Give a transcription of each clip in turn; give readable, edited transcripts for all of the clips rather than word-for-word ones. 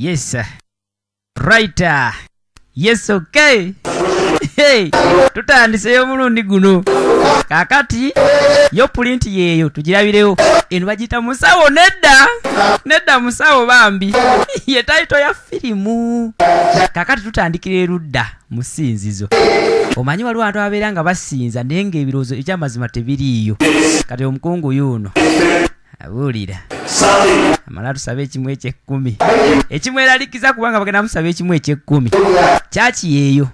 Yes. Right. Yes, okay. Hey, tutandiseyo mulundi guno. Kakati yo print yeyo tugirabirewo. Eno bagita musawo nedda. Nedda musawo bambi. Ye title ya filimu. Kakati tutandikire ludda musinzizo. Omanyi waliwo abantu abeeranga basinza naye ng'ebirozo ekyamazima tebiriiyo. Kati omukungu yuno abulira amala tusabe ekimu eky'ekkumi. Ekimu eralikiza kubanga bagenda musaba ekimu eky'ekkumi. Kyaki yeeyo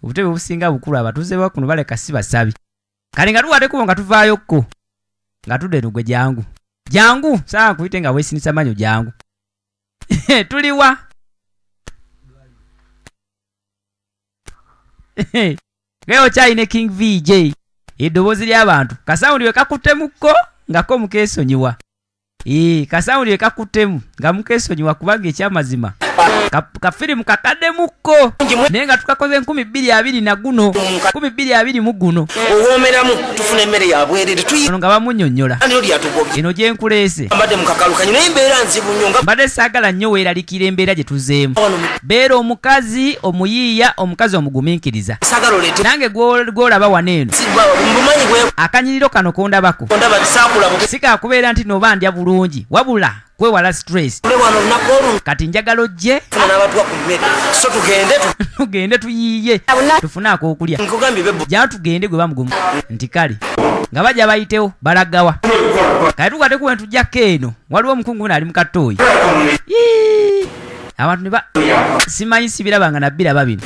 obutebe obusinga bukulu abatuuze bakuno baleka si basabi. Kale nga tuwaatekubo nga tuvaayokko nga tudde lugwe jangu. Jangu saa nkuyite nga weesinisa manyo jangu. Tuliwa Geo China King Vj. Eddoboozi ly'abantu. Kasawundi we kakutemukko nga ko mukeesonyiwa. Kasawundi we kakuttemu nga mukeesonyiwa kubanga ekyamazima. Kafirimu kakaddemukko. Naye nga tukakoze 220 na guno. 220 mu guno. Owoomeramu tufuna emmere ya bwerere ono nga bamunnyonnyola. Eno gye nkuleese. Mbadde mukakalukanye naye embeera nzibu nnyo nga mbadde saagala nnyo weeralikira embeera gye tuzeemu. Beera omukazi omuyiiya, omukazi omugumiikiriza. saagala oleete nange gw'olaba wano eno mbumanyi gwe akanyiriro kano kondabako ndaba bisaakula sikakubeera nti noba ndya bulungi wabula kwewala stress. wano nakolu Kati njagala ojje n'abantu bakumere so tugende tuyiiye tufune ak'okulya. nkugambye bebo Jja tugende gwe bamugumu nti kale nga bajja bayitewo balagawa. Kale tukwate kuwe ntujjako eno waliwo omukungu naali mu katooyi. Abantu ne ba simanyi sibirabanga nabbiraba bino.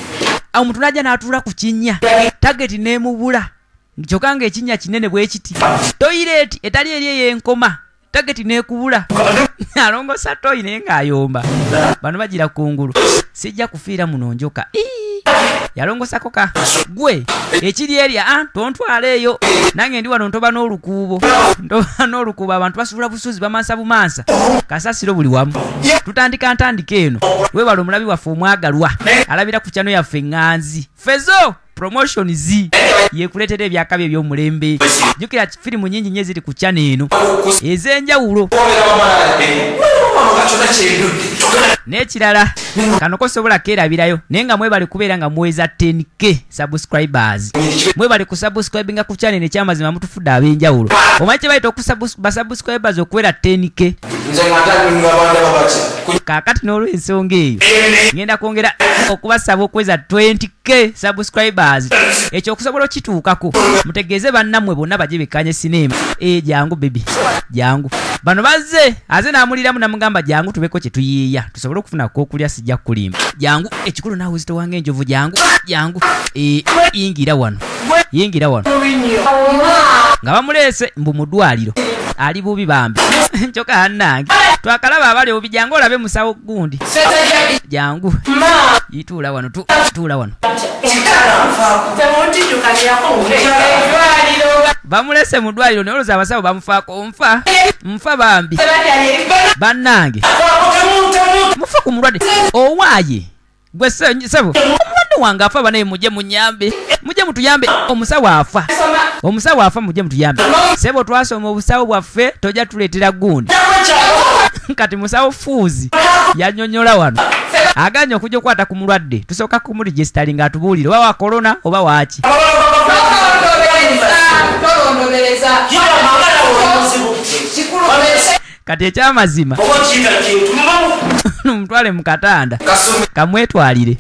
Awo omuntu najja n'atuula ku kinnya tageti n'emubula kyokka ng'ekinnya kinene bwe kiti. Toyireeti etali eri ey'enkoma tageti n'ekubula. Alongosa toyi naye ng'ayomba. Bano bagira kungulu. Sijja kufiira muno njoka. Yalongosako ka gwe ekiri eri tontwala eyo nange ndi wano ntoba n'olukuubo abantu basuula busuzi bamansa bumansa kasasiro buli wamu. Tutandika ntandika eno weewala omulabi waffe omwagalwa alabira ku kyano yaffe ŋŋanzi fezo promotion z yekuleetera ebyakabi eby'omulembe. Jjukira firimu nnyingi nnyo eziri ku kyano eno ez'enjawulo. N'ekirala kano kosobola keerabirayo naye nga mwebale kubeera nga muweza 10k subscribers. Mwebale ku subscribinga ku channel ekyamazima mutufudde ab'enjawulo. Omanyi kye bayita basubscribers okuwera 10k. Kaakati n'olw'ensonga eyo ngenda kwongera okubasaba okweza 20k subscribers. Ekyo okusobola okituukako mutegeeze bannammwe bonna bajje bekkanye sinema. Jangu baby jangu. Bano bazze aze n'amuliramu namugamba jangu tubeko kye tuyiiya tusobole okufuna k'okulya sijja kulimba. Jangu ekikulu naawe uzito wange enjovu jangu yingira wano nga bamuleese mbu mu ddwaliro ali bubi bambi. Nkyokka hannange twakalaba abali obi jangu olabe musawo gundi jangu yituula wano tuula wano. Bamulese mu ddwaliro naye olowooza abasawo bamufaako nfa bambi bannange mufa ku mulwadde owaaye gwe sebo omulwadde wange afa banaye mujje munyambe mujje mutuyambe omusawo afa mujje mutuyambe sebo twasoma obusawo bwaffe tojja tuleetera gundi. Kati musawo fuuzi yannyonnyola wano aganya okujja okukwata ku mulwadde tusooka kumuligistali ng'atubuulire oba wa korona oba waaki. Kati ekyamazima mutwale mu katanda kamwetwalire.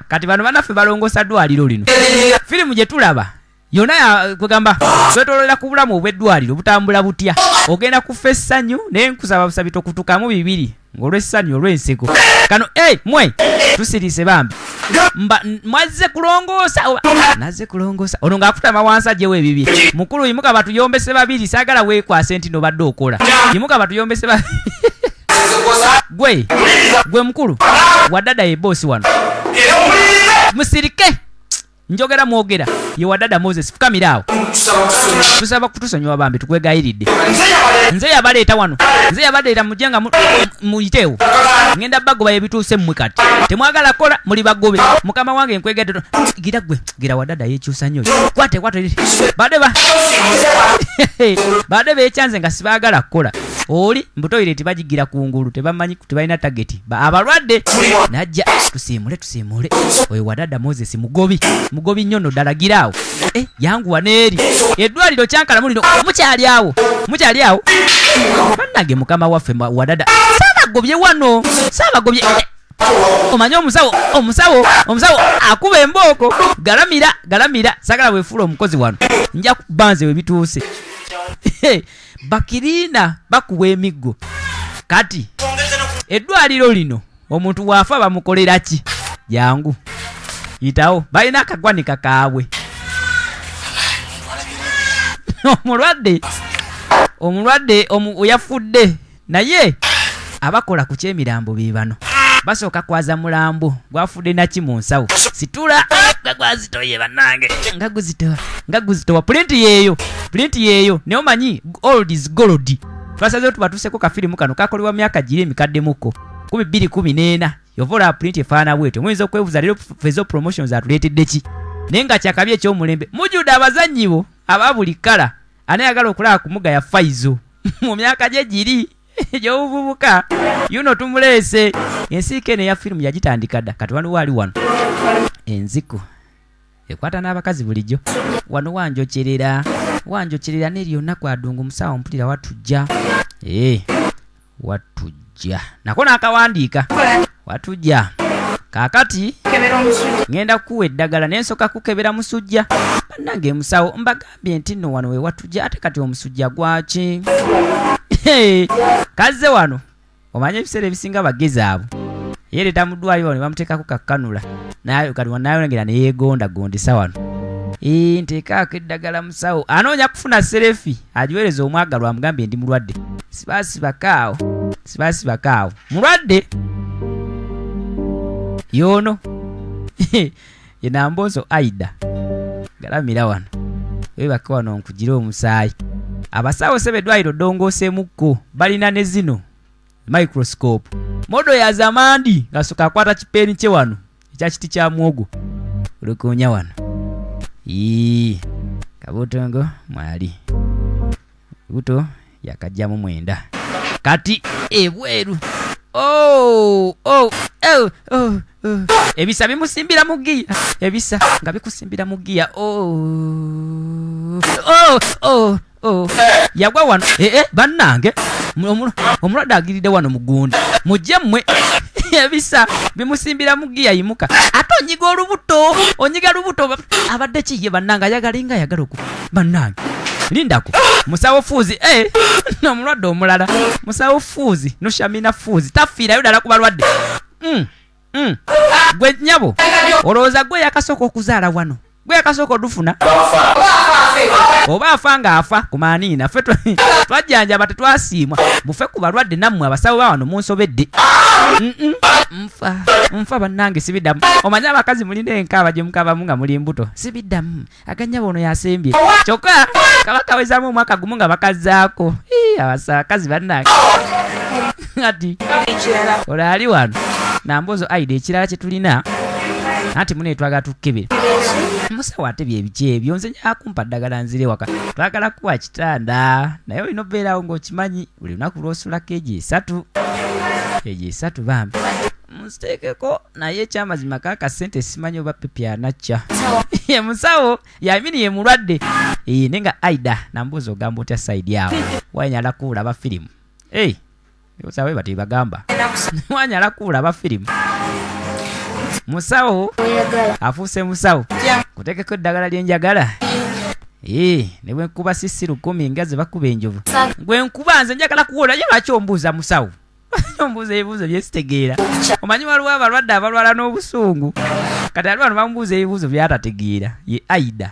Kati bano banaffe balongosa ddwaliro lino. Firimu gye tulaba yonna kwegamba twetololera ku bulamu obw'eddwaliro butambula butya. Ogenda kufa essanyu naye nkusaba busabi tokutukamu bibiri ng'olw'essanyu olw'enseko. Kano mwe tusiriise bambi mwazze kulongoosa nazze kulongoosa ono ng'akutama wansi agyewo ebibye. Mukulu yimuka batuyombese babiri saagala weekwase nti nobadde okola. Yimuka batuyombese babiri. Gwe mukulu waddada ye boosi wano musirike njogera mwogera ye wadada Moses fukamirawo tusaba kutusonyiwa bambi tukwegayiridde nze yabaleeta wano nze yabaleeta mujanga muyiteewo ngenda bagoba ebituuse mmwe kati temwagala kola muli bagobe mukama wange nkwegedde gira gwe gira wadada yekyusa nnyo kwate bade beekyanze nga sibaagala kukola oli mbutoyire tebagigira kungulu tebamanyi tebalina tageti abalwadde najja tusiimule oyo wadada Moses mugobi nnyo no ddala giraawo yanguwa neeri eddwaliro kyankala mulino mukyali awo bannange mukama waffe wadada saabagobye wano omanyi omusawo akuba embooko galamira sagala wefuula omukozi wano nja kubanze we bituuse bakiriina bakuwa emiggo kati eddwaliro lino omuntu waafa bamukolera ki jangu yitawo balina akagwanika kaabwe omulwadde oyafudde naye abakola ku kyemirambo be bano basooka kwaza mulambo gwafudde naki mu nsawo situla nga gwazitoye bannange nga guzitowa pulinti yeeyo naye omanyi old is gold twasazeewo tubatuseko kafirimu kano kakolebwa myaka giri emikadde muko 2014 yovola pulinti efaana bwetyo muyinza okwebuuza leero fezo promotions atuleetedde ki naye nga kyakabi ekyomulembe mujjudde abazannyibo aba buli kala anayagala okulaba ku muga ya Faizo mu myaka gye giri gy'obuvubuka yuno tumuleese ensiike eno eya firimu yagitandika dda kati wano waali wano enziko ekwata n'abakazi bulijjo wano wanjokyerera n'eri yonnaku adungu musawo mpulira watujja watujja nako n'akawandiika watujja kaakati ngenda kukuwa eddagala naye nsooka kukebera musujja bannange musawo mbagambye nti nno wano we watujja ate kati omusujja gwaki kazze wano omanye ebiseera ebisinga bagezi abo yereeta mu ddwaliro wano ne bamuteekako kakkanula naye kati wanayolengera ne yeegondagondesa wano nteekaako eddagala musawo anoonya kufuna serefi agiweereza omwagalwa amugambye ndi mulwadde sibaasibakaawo mulwadde yono yenamboozo Aida galamira wano webake wano nkugira omusaayi abasawo sebe eddwaliro ddongooseemukko balina ne zino microscope modo ya zamandi ngasoka akwata kipeeni kye wano ekyakiti kya mwogo olukonya wano kabutongo mwali buto yakajjamu mwenda kati ebweru ebisa bimusimbira mu giya ebisa nga bikusimbira mu giya yagwa wano bannange omulwadde agiridde wano mugundi mujje mmwe ebisa bimusimbira mu giya yimuka ate onyiga lubuto abadde kiye bannange ayagalinga ayagala oku bannange lindako musawo fuuzi n'omulwadde omulala musawo fuuzi noshamina fuuzi tafiirayo ddala ku balwadde gwe nyabo olowooza gwe yakasooka okuzaala wano gwe yakasooka odufuna oba afa ng'afa ku maaniina ffe twajjanjaba tetwasiimwa mufe ku balwadde nammwe abasawo ba wano munsobedde nfa bannange sibiddamu omanye abakazi mulina enkaaba gye mukaabamu nga muli mbuto sibiddamu aganyabo ono yasembye kyokka kabakawezaamu omwaka gumu nga bakazzaako abakazi bannange ati olaali wano namboozo Aida ekirala kye tulina anti muneetwaga tukebere musawo ate byebiki ebyo nze nyakumpa ddagala nzire waka twagala kuwa kitanda naye olina obeerawo ng'okimanyi buli lunaku lw'osulako esatu bambi musiteekeko naye ekyamazima kaaka ssente simanyi oba pepi anacca musawo yamini ye mulwadde naye nga Aida namboozi ogamba otya sayidi awo wanyala kuwulaba firimu osawe bati bagamba wanyala kuwulaba firimu musawo afuuse musawo kuteekeko eddagala lyenjagala ne bwenkuba sisi 10 nga ze bakuba enjovu gwenkuba nze njagala kuwola ye lwaki ombuuza musawo ombuuza ebibuuzo byesitegeera omanyi waliwo abalwadde abalwala n'obusungu kati ali wano bamubuuza ebibuuzo byatategeera ye Aida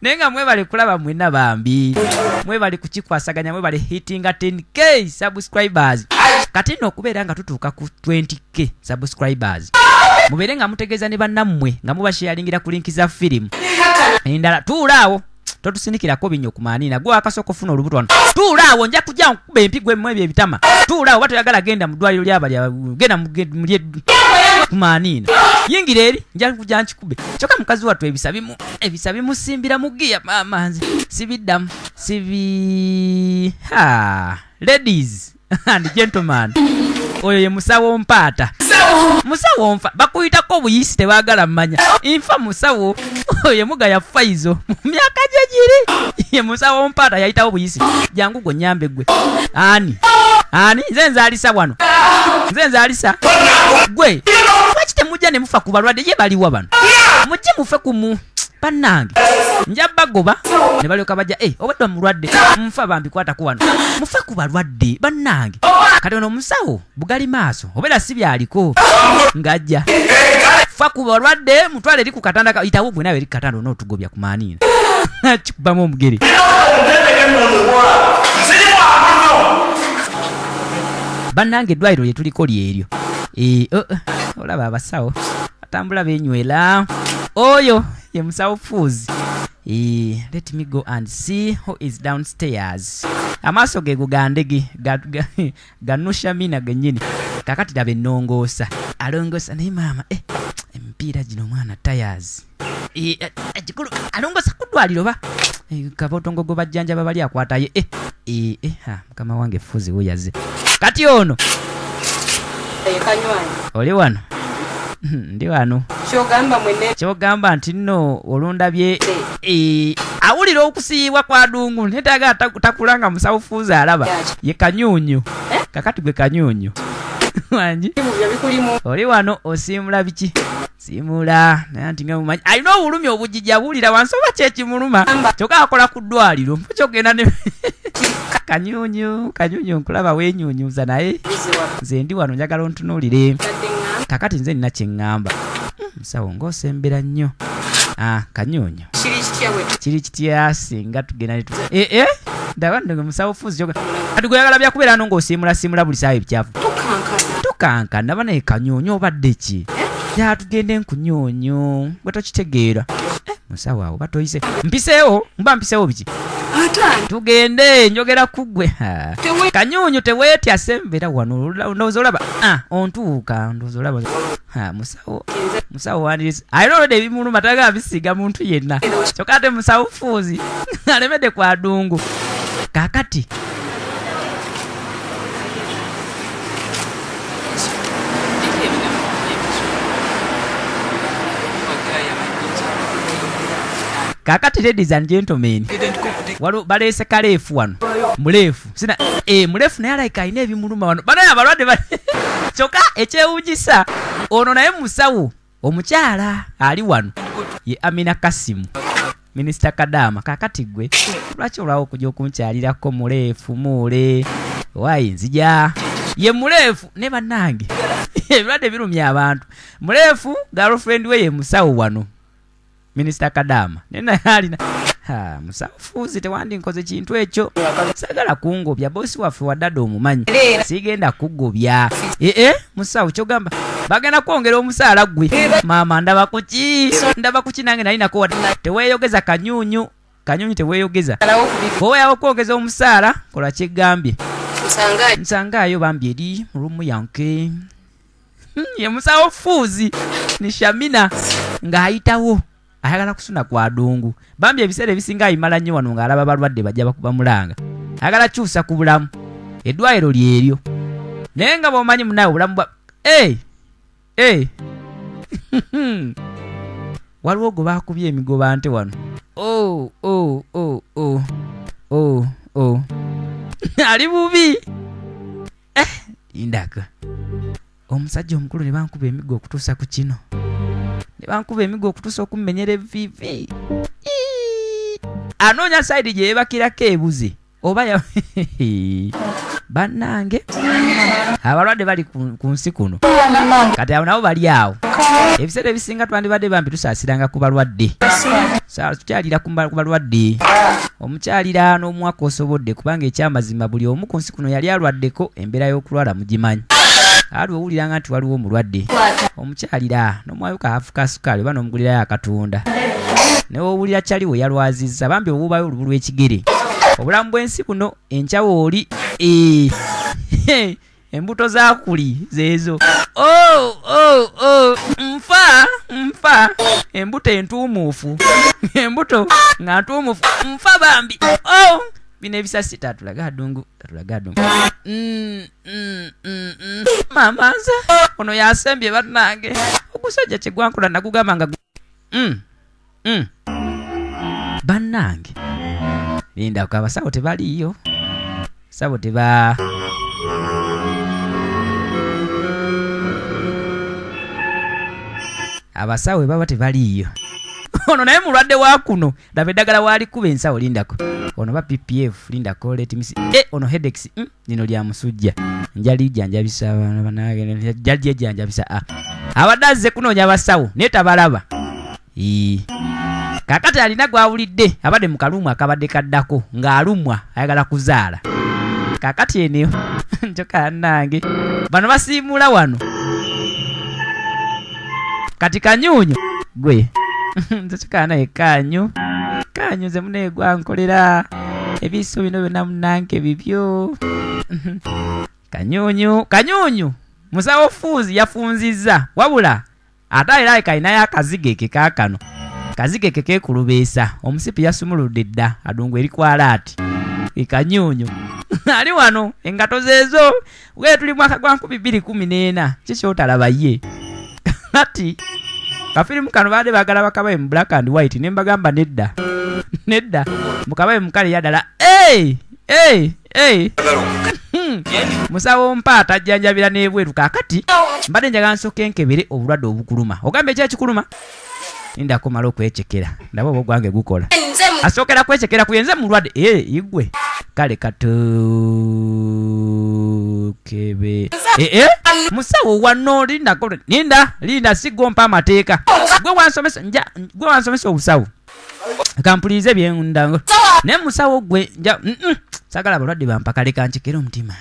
naye nga mwebale kulaba mwenna bambi mwebale kukikwasaganya mwebale hitinga 10k subscribers kati nno okubeera nga tutuuka ku 20k subscribers mubeere nga mutegeeza ne bannammwe nga mubasharingira ku linki za firimu endala. Tuulaawo totusinikirako binyo ku maaniina gwe akasooka ofuna olubuto wano. Tuulaawo nja kujja nkuba empigwa emmwe ebyo ebitama. Tuulaawo oba toyagala genda mu ddwaliro ly'abali genda mulye ku maaniina. Yingira eri nja kujja nkikube. Kyokka mukazi wattu ebisa bimusimbira mu giya maama nze sibiddamu ladies and gentlemen, oyo ye musawo mpaata. Musawo nfa bakuyitako obuyisi tebaagala mmanya. Nfa musawo oyo mugaya faizo mu myaka gye giri. Ye musawo mpaata yayitawo obuyisi. Jangu gwe nyambe gwe. Ani nze nzaalisa wano. Nze nzaalisa gwe. Lwaki temujja ne mufa ku balwadde ye baliwa bano? Mujje mufe ku mu bannange. Nja bagoba ne balyoka bajja obadde mulwadde nfa bambikwatako wano. Mufe ku balwadde bannange. Kati ono omusawo bugali maaso obeera si byaliko ng'ajja. Fa ku balwadde mutwale eri ku katanda yitawo gwe nawe eri ku katanda onootugobya ku maaniina. Kikubamu omugere. Bannange eddwaliro lye tuliko lyeryo. Olaba abasawo batambula beenywera. Oyo ye musawo fuuzi. Let me go and see who is downstairs. Amaaso ge gugandege ganusha mina gennyini. Kakati daba ennongoosa alongoosa naye maama emipiira gino mwana tires. Gikulu alongoosa ku ddwaliro ba kabotongogo bajjanjaba bali akwataye. Mukama wange fuuzi weyaze. Kati ono oli wano. Ndi wano. Kyogamba nti nno olundabye awulira okusiibwa kwa Dungu netaaga takulanga musawo fuuzi alaba ye Kanyuunyu. Kakati gwe Kanyuunyu wangi oli wano osiimula biki? Siimula naye nti nga mumanyi alina obulumi obujijja awulira wansi oba kyekimuluma kyokka akola ku ddwaliro kyogenda ne Kanyuunyu nkulaba weenyuunyuuza naye nze ndi wano njagala ontunuulire. Kakati nze nina kye ŋŋamba. Musawo ng'osembera nnyo. Kanyuunyu kiri kitya singa tugenda ndaba nno musawo fuuzi kyoga kati gweyagala byakubeera no ng'osiimulasiimula buli saawa ebikyafu tukanka ndaba naye Kanyuunyu obadde ki tugende nkunyuunyu gwe tokitegeera. Musawo awo batoyise mpiseewo biki tugende njogera kugwe. Kanyuunyu teweetya sembera wano ndowooza olaba ontuuka ndowooza olaba musawo wandiriza alina olwedde ebimuluma tagala bisiga muntu yenna kyokka ate musawo fuuzi alemedde kwa Dungu. Kakati ladies and gentlemen, baleese kaleefu wano muleefu sina muleefu naye alayika alina ebimuluma wano banaye abalwadde kyokka ekyewuunyisa ono naye musawo omukyala ali wano ye Amina Kasimu Minisita Kadaama. Kakati gwe lwaki olwawo okujja okunkyalirako muleefu muule waayi nzija ye muleefu ne bannange ebirwadde birumya abantu. Muleefu girlfriend we ye musawo wano Minisita Kadaama naye alina musawo fuuzi tewandinkoze kintu ekyo sagala kungobya bosi waffe waddadde omumanyi sigenda kugobya. Musawo kyogamba bagenda kwongera omusaala gwe maama ndaba kuki nange nalinako wadde teweeyogeza Kanyuunyu teweeyogeza bweweeyawo kwongeza omusaala kola kyegambye nsangaayo bambi eri mu rumu yanke. Ye musawo fuuzi ni Shamina ng'ayitawo ayagala kusuna kwa Dungu bambi ebiseera ebisinga ayimala nnyo wano ng'alaba balwadde bajja bamulanga ayagala kyusa ku bulamu eddwaliro lyeryo naye nga bw'omanyi munaawe obulamu bwa waliwo gwe baakubye emigoba nte wano ali bubi indaka omusajja omukulu ne bankuba emigo okutuusa ku kino ne bankuba emigo okutuusa okumumenyera evivi anoonya sayidi gye yeebakirako ebuze oba bannange abalwadde bali ku nsi kuno kati abo nabo bali awo ebiseera ebisinga twandibadde bambi tusaasiranga ku balwadde tukyalira ku balwadde omukyalira n'omwaka osobodde kubanga ekyamazima buli omu ku nsi kuno yali alwaddeko embeera y'okulwala mugimanyi aliwo owuliranga nti waliwo omulwadde omukyalira n'omwayuka afuka sukaali oba n'omugulirayo akatunda newe owulira kyali we yalwazizza bambi obuubayo olubu lw'ekigere obulamu bw'ensi buno enkyawo oli embuto zakuli zeezo nfa embuto entuumuufu embuto nga ntuumuufu nfa bambi bino ebisasi tatulaga ddungu mama nze ono yasembye bannange ogusajja kyegwankola nagugamba nga bannange linda ko abasawo tebaliyo sabo teba abasawe baba tebaliyo ono naye mulwadde wa kuno laba eddagala waali kuba ensawo lindako ono ba ppf lindako letimisi ono hedex lino lya musujja njali janjabisa banage jali janjabisa abadde azze kunoonya abasawo naye tabalaba kakati alina gwawulidde abadde mu kalumu akabadde kaddako ng'alumwa ayagala kuzaala kakati eneo njoka nange bano basiimula wano kati kanyunyu gwe nzoka naye kanyu ze muneegwa nkolera ebiso bino byonna munanke bibyo kanyunyu musawo fuuzi yafunzizza wabula ate era kalinayo akazigeke kaakano kazigeke kekulubeesa omusipi yasumuludde dda adungu eri kwalaati ekanyunyu ali wano engato zeezo we tuli mwaka gwa 2014 kikyotalabaye ye kati kafirimu kano baade bagala bakabaye mu black and white ne mbagamba nedda mukabaye mukale yadala musawo mpaata ajjanjabira n'ebweru kakati mbadde njagala nsooke nkebere obulwadde obukuluma ogambe ekyekikuluma ninda kumala okwecekera ndaba obwo gwange gukola asookera kwecekera kuyenze mulwadde igwe kale katukebe musawo wano linda sigompa amateeka gwe wansomesa obusawo kampulize byendango naye musawo gwe sagala balwadde bampaka leka nchekera omutima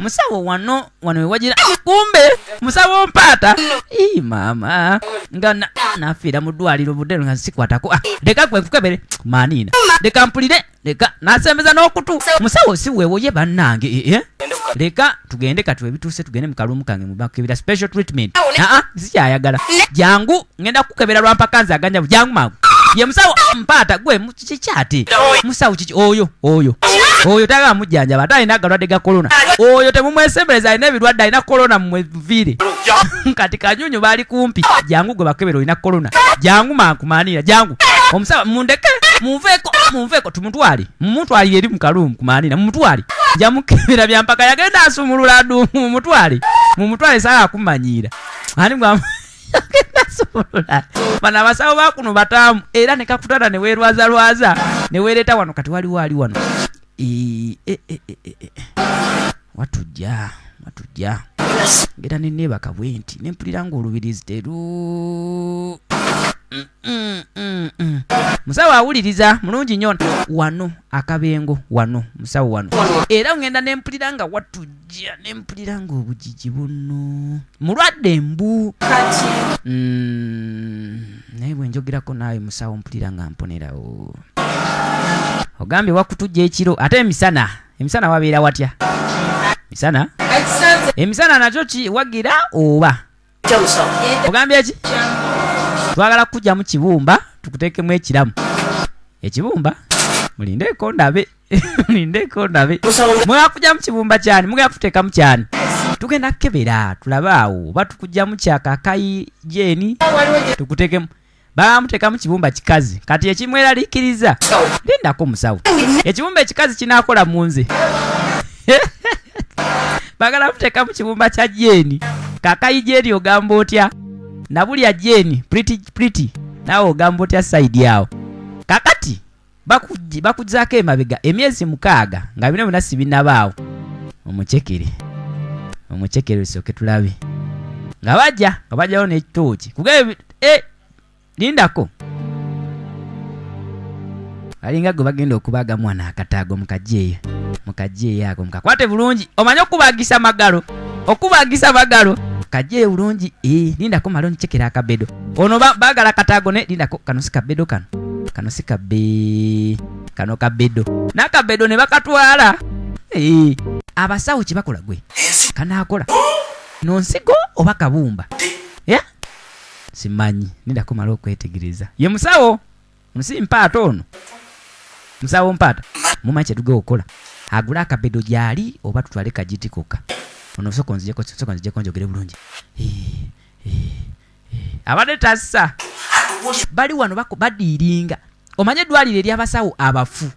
musawo wano wewagira kumbe musawo mpaata mama nga nafiira mu ddwaliro budde nga sikwatako leka gwe nkukebere manina leka mpulire leka nasembeza n'okutu musawo si weewoye bannange leka tugende kati webituuse tugende mu kalumu kange mubakebera special treatment sikyayagala jangu ngenda kukebera lwampaka nze aganja jangu mangu ye musawo mpaata gwe kikyate musawo kiki oyo tagala mujjanjaba ate alina agalwadde ga korona oyo temumwesembereza alina ebirwadde alina korona mumweviire kati kanyunyu baali kumpi jangu gwe bakebera olina korona jangu mankumanira jangu omusawo mundeke munveeko mumutwalire eri mu kalumu kumanira mumutwale nja mukebera byampaka yagenda asumulula adumu mumutwale saala akumanyira ani bwa bano abasawo bakuno bataamu era nekakutana neweerwazalwaza neweereta wano kati waliwo ali wano watujja ngera nenebaka bwenti nempulira ngaolubirizi teru musawo awuliriza mulungi nnyo wano akabengo wano musawo wano era ngenda nempulira nga watujja nempulira nga obujiji buno mulwadde mbu naye bwe njogerako naawe musawo mpulira nga mponerawo ogambye wakutujja ekiro ate emisana wabeera watya emisana nakyo kiwagira oba ogambye eki twagala kujja mu kibumba tukuteekemu ekibumba mulindeeko ndabe mwakujja mu kibumba kyani mugenda kuteekamu kyani tugenda kukebera tulabe awo oba tukujjamu kyakakayi jeni tukuteekemu bamuteekamu kibumba kikazi kati ekimweraliikiriza lindako musawo ekibumba ekikazi kinaakola mu nze bagala muteekamu kibumba kya jeni kakayi jeni ogamba otya nabulya jeni pretty naawe ogamba otya saidi awo kakati bakugzaako emabega emyezi 6 nga bino byonna sibinabaawo omucekere osooke tulabe nga bajjawo n'ekitooki kugabe lindako alinga gwe bagenda okubaga mwana akataago mukajeeyo ako mukakwate bulungi omanye okubagisa magalo okubagisa bagalo kaje bulungi lindako malo nchekera akabedo ono bagala katago ne lindako kano sikabedo kano sikabe kano kabedo nakabedo ne bakatwala abasawo kibakola gwe kana akola nonsigo oba kabumba simanyi lindako malo okwetegereza ye musawo mpaata ono musawo mpaata mumanyi kyetuge okola agula akabedo gyali oba tutwale kajiti koka ono soko nzijeko njogere bulungi abadde tassa bali wano badiiringa omanye eddwaliro ery'abasawo abafu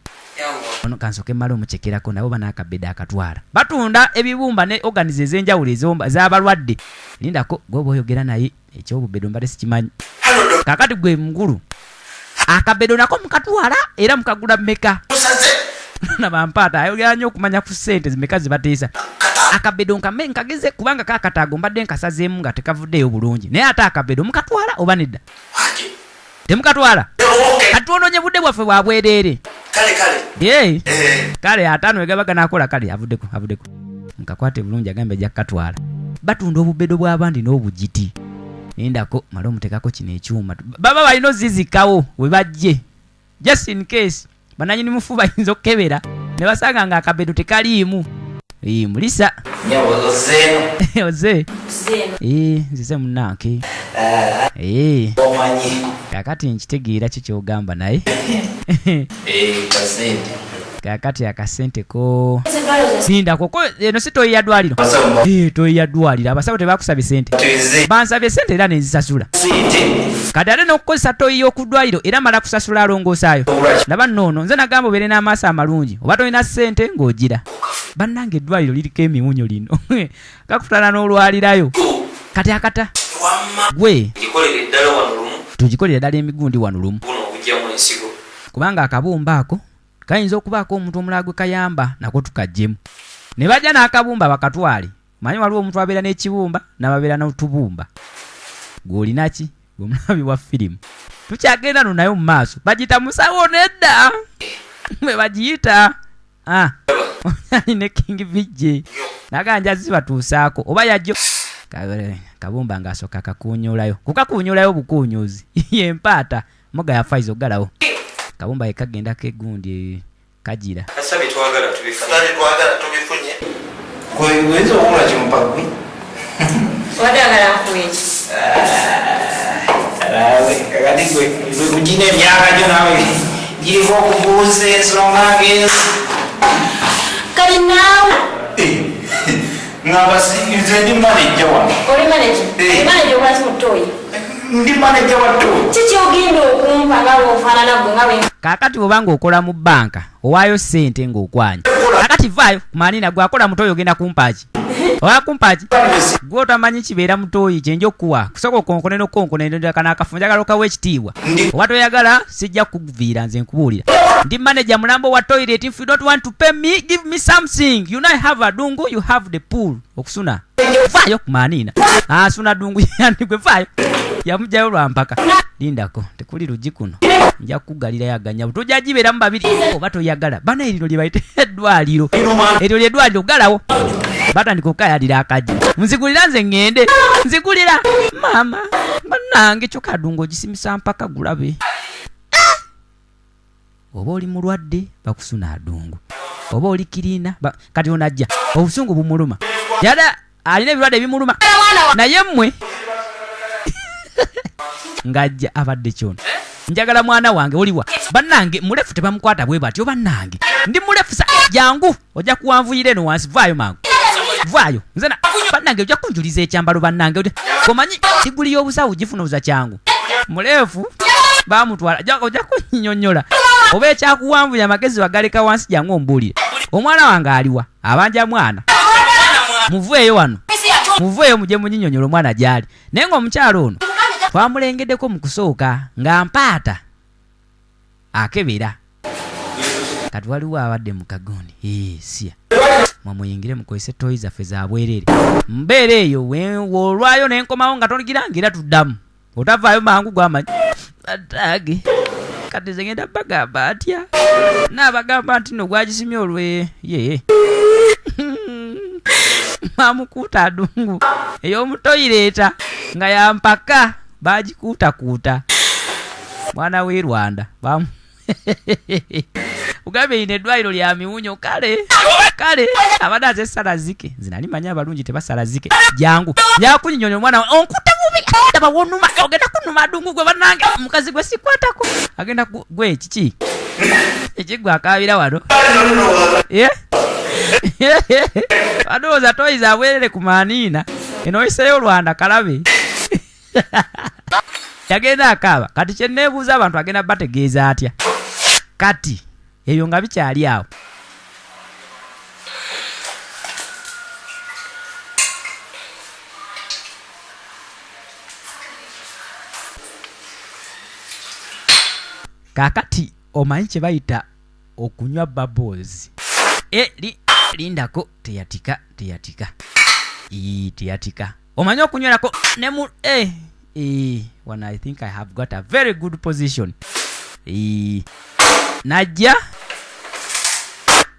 ono kansoke mmala omucekerako nabo banakabedo akatwala batunda ebibumba ne organize ez'enjawulo ez'abalwadde lindako gwe boyogera naye ekyobubedo mbadde sikimanyi kakati gwe mugulu akabedo nako mukatwala era mukagula mmeka nabampaata ayogera nnyo okumanya ku ssente zimeka zibateesa akabedo nkame nkageze kubanga kakataago mbadde nkasazeemu nga tekavuddeyo bulungi naye ate akabedo mukatwala oba nedda temukatwala kati ononye budde bwaffe bwabwereere kale ataano egaba ganakola kale avuddeko nkakwate bulungi agambe ajja kukatwala batunda obubedo bw'abandi n'obugiti nendako mala omutekako kino ekyuma baba balina ozizikawo we bajje just in case bananyini mufu bayinza okukebera ne basanga nga akabedo tekaliimu mulisa oze nzize munanke kakati nkitegeera kyo kyogamba naye kakati akasente ko sindako ko eno si toyi ya ddwaliro toyi ya ddwaliro abasawo tebakusabye sente bansabye sente era nenzisasula kati ate n'okukozesa toyi y'okuddwaliro era mala kusasula alongoosaayo laba noono nze nagamba obeere n'amaaso amalungi oba tolina sente ng'ogira bannange eddwaliro liriko emiwunyo lino kakutana n'olwalirayo kati akata gwe tugikolera ddala emigundi wano lumu kubanga akabumba ako kayinza okubaako omuntu omulala gwe kayamba nako tukajjemu ne bajja n'akabumba bakatwale manyi waliwo omuntu abeera n'ekibumba n'ababeera n'otubumba gw'olinaki gw'omulabi wa firimu tukyagenda no nayo mu maaso bagiyita musawo nedda mwe bagiyita ne King Vj naganja zibatuusaako oba yajjo kabumba ng'asooka akakuunyulayo kukakuunyulayo bukuunyuzi yempaata moga ya faizo galawo kabumba yekagenda kegundi kagira asabi twagala tubifunye kwenzo okola kimpagwi wadagala kuweki alawe kakati gwe kujine byakajo nawe giriko okubuuza ensonga ng'ensi kali naawe nze ndi manager wano oli manager olwaki mutoyi ndi manager wa toyi kiki ogenda okumpa nga bw'ofaanana gwe nga bwe kakati bw'obanga okola mu bbanka owaayo ssente ng'okwanya kakati vaayo kumanina gwe akola mutoyi ogenda kumpaki oba kumpaki gwe otamanyi kibeera mutoyi kyenja okuwa kusooka okonkone n'okonkone kana akafu njagala okawa ekitiibwa oba toyagala sijja kukuviira nze nkubuulira ndi manager mulambo wa toilet. If you don't want to pay me, give me something. You know I have a dungu, you have the pool okusuna vaayo kumanina asuna dungu yandikwe vaayo yamujayo lwampaka lindako tekuli luji kuno nja kugalira yaganya butoja jibera mbabiri oba toyagala bana erino lye bayite eddwaliro eryo lye ddwaliro galawo batandika okayalira akaji nzigulira nze ngende nzigulira mama banange kyo kadungo gisimisa mpaka gulabe oba oli mulwadde bakusuna adungu oba oli kirina kati onajja obusungu bumuluma yada alina ebirwadde bimuluma naye mmwe ngajja abadde kyono njagala mwana wange oliwa bannange mulefu tebamukwata bwe batyo bannange ndi mulefusa jangu ojja kuwanvuyira eno wansi vaayo mangu vaayo nzena bannange ojja kunjuliza ekyambalo bannange komanyi siguli y'obusawo gifuna oza kyangu mulefu bamutwala ojja kunnyonnyola oba ekyakuwanvuya amagezi wagaleka wansi jangu ombuulire omwana wange aliwa abanja mwana muveeyo wano muveeyo mujje munyinyonnyola omwana gyali naye ng'omukyalo ono twamulengeddeko mu kusooka nga mpaata akebera kati waliwo abadde mu kagundi siya mwamuyingire mukozese toyi zaffe za bwereere mbeera eyo olwayo nenkomawo nga toligirangira tuddamu otavaayo mangu gwamanyi atage kati zegenda bagamba atya naabagamba nti no gwagisimye olwe ye bamukuuta adungu ey'omutoyireeta nga yampaka bagikuutakuuta mwana w'e Rwanda ugambe ine eddwaliro lya miwunyo kale abadde aze sarazike zinalimanya abalungi tebasarazike jangu nyakunyinyonyo omwana onkutte bubi daba wonuma ogenda kunuma adungu gwe bannange mukazi gwe sikwatako agenda gwe kiki ekigwa akabira wano adooza toyiza abwerere ku maaniina eno oyiseyo Rwanda kalabe yagenda akaaba kati kyenneebuuza abantu agenda bategeeza atya kati ebyo nga bikyali awo kakati omanyi kye bayita okunywa bubbles lindako teyatika teyatika omanyi okunywerako ne mu when I think I have got a very good position najja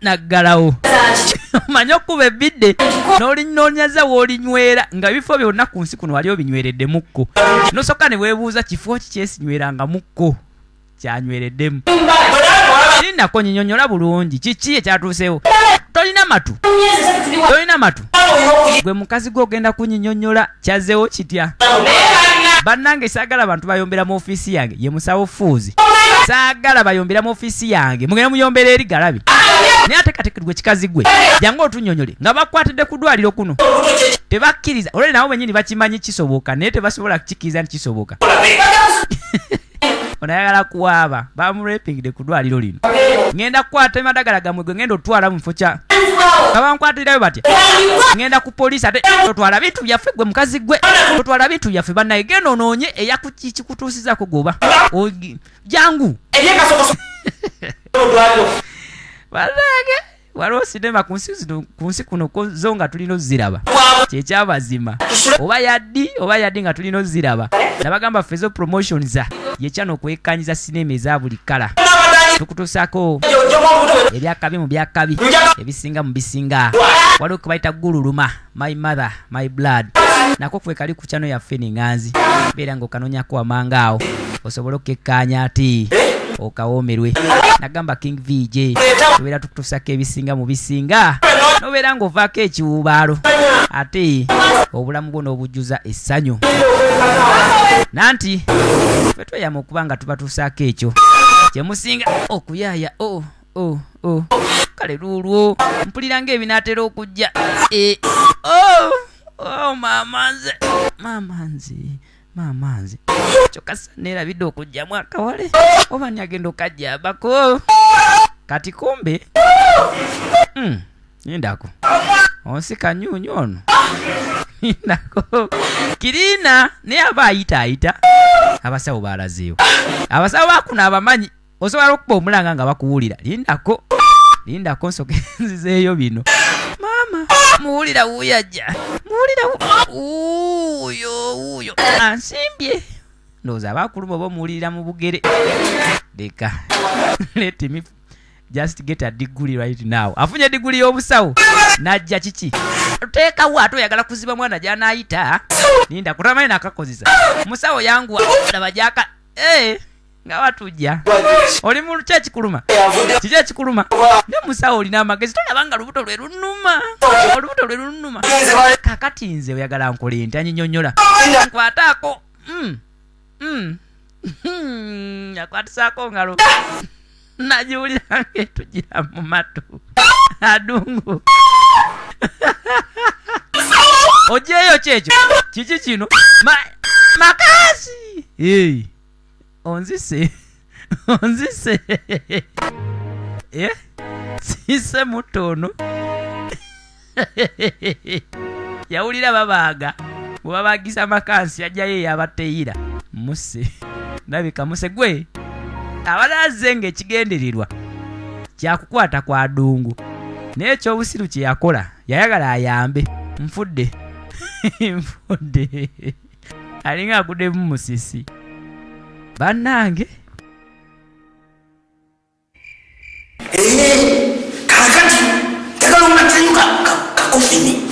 naggalawo omanyi okuba ebidde n'olinnoonyaza w'olinywera nga bifo byonna ku nsi kuno wali obinyweredde mukko nosooka ne weebuuza kifo ki kyesinyweranga mukko kyanywereddemu lindako nyinyonnyola bulungi kiki ekyatuusewo tolina matu gwe mukazi gwe ogenda kunyinyonnyola kyazeewo kitya bannange saagala bantu bayombera mu ofiisi yange ye musawo fuuzi saagala bayombera mu ofiisi yange mugenda muyombera eri galabi naye ate kati gwe kikazi gwe jangu otunnyonnyole nga bakwatidde ku ddwaliro kuno tebakkiriza olwali nabo bennyini bakimanyi kisoboka naye tebasobola kukikiriza nti kisoboka onayagala kuwaaba bamurepingide ku ddwaliro lino ngenda kukwata emadagala gamwe gwe ngenda otwala mu kifo kya abankwatirayo batya ngenda ku poliisi ate totwala bintu byaffe gwe mukazi gwe totwala bintu byaffe bannaye genda onoonye eyakikutuusizako goba jangu bannange waliwo sinema ku nsi kuno zo nga tulina oziraba kyekyabazima oba yaddi nga tulina oziraba nabagamba ffezo promotions yekyano okwekanyiza sinema eza buli kala tukutuusako ebyakabi mu byakabi ebisinga mu bisinga waliwo kubayita gululuma my mother my blood nako kwe kali ku kyano yaffe n'enganzi beera ng'okanoonyako amanga awo osobole okkekkanya ati okawoomerwe nagamba King Vj tubeera tukutusako ebisinga mu bisinga nobeera ng'ovaako ekiwuubaalo ate obulamu bwo n'obujjuza essanyu nanti ffe tweyama okuba nga tubatuusaako ekyo kyemusinga okuyaaya kale luulwo mpulira ng'ebinaatera okujja mamanze kyokka neerabidde okujjamu akawale oba nyagenda okajjambako kati kumbe nindako onsika nyunyu ono nindako kirina naye aba ayitaayita abasawo baalazeewo abasawo bakuno abamanyi osobola okuba omulanga nga bakuwulira lindako nsoke nzizeeyo bino mama muwulira wuuyajja wuuyo ansimbye ndowooza abakuluma oba omuwulirira mu bugere leka let me just get a degree right now afunye degree y'obusawo najja kiki teekawo ate oyagala kuziba mwana gy'anaayita linda kutamanyi nakakozesa musawo yangu laba gyaka nga watujja oli mu kiki ekikuluma ne musawo olina amagezi tolabanga olubuto lwe lunuma kakati nze oyagala nkole nti anyinyonnyola nkwataako akwatisaako ngalo nagiwulira ng'etugira mu matu adungu ogyeyo kyekyo kiki kino makasi onzise sise mutono yawulira babaaga bwebabagisa makansi ajjayo eyabateyira muse ndabika muse gwe abalaze ng'ekigendererwa kyakukwata kwa adungu naye ekyobusiru kye yakola yayagala ayambe nfudde alinga aguddemu musisi bannange kakati tegala omatanyuka kakofini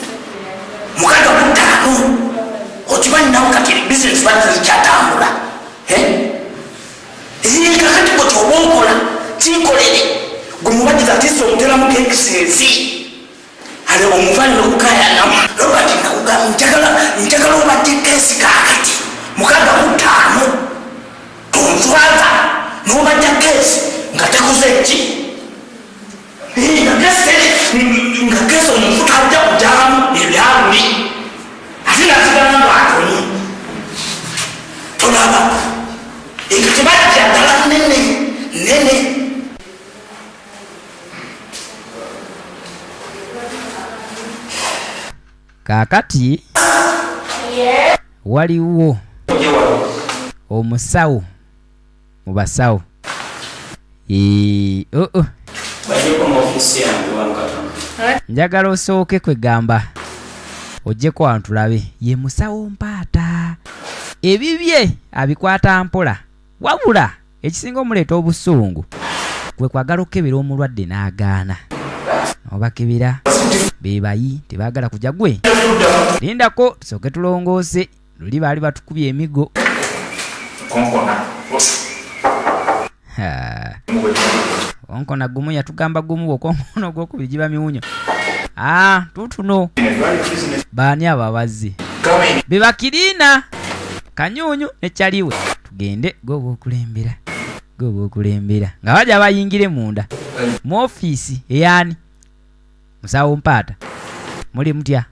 kati business bazikyatambula kakati gwe kyoba okola kinkolere gwe mubaddiza tisa omuteramu kekisensi ale omuvanire okukayanamu lobati njagala obadde kesi kakati 65 tonzwaza nobadde kesi nga tekoze ki nga kesi omuntu tajja kujyamu ebyaluli ate nasigala lwatoni tolaba ekyo tebajja ddala nene kakati waliwo omusawo mu basawo njagala osooke kwegamba ojjeko wantulabe ye musawo mpaata ebibye abikwata mpola wabula ekisinga omuleeta obusungu kwe kwagala okebera omulwadde n'agaana obakebera bebayi tebaagala kujja gwe lindako tusooke tulongoose luli baali batukubye emigo onkona gumu yatugamba gumu bwokonkono ogwokubiri giba miwunyo tutuno baani abo abazzi bebakiriina kanyunyu nekyaliwe tugende gobwokulembera nga bajja bayingire munda mu ofiisi eyani musawo mpaata muli mutya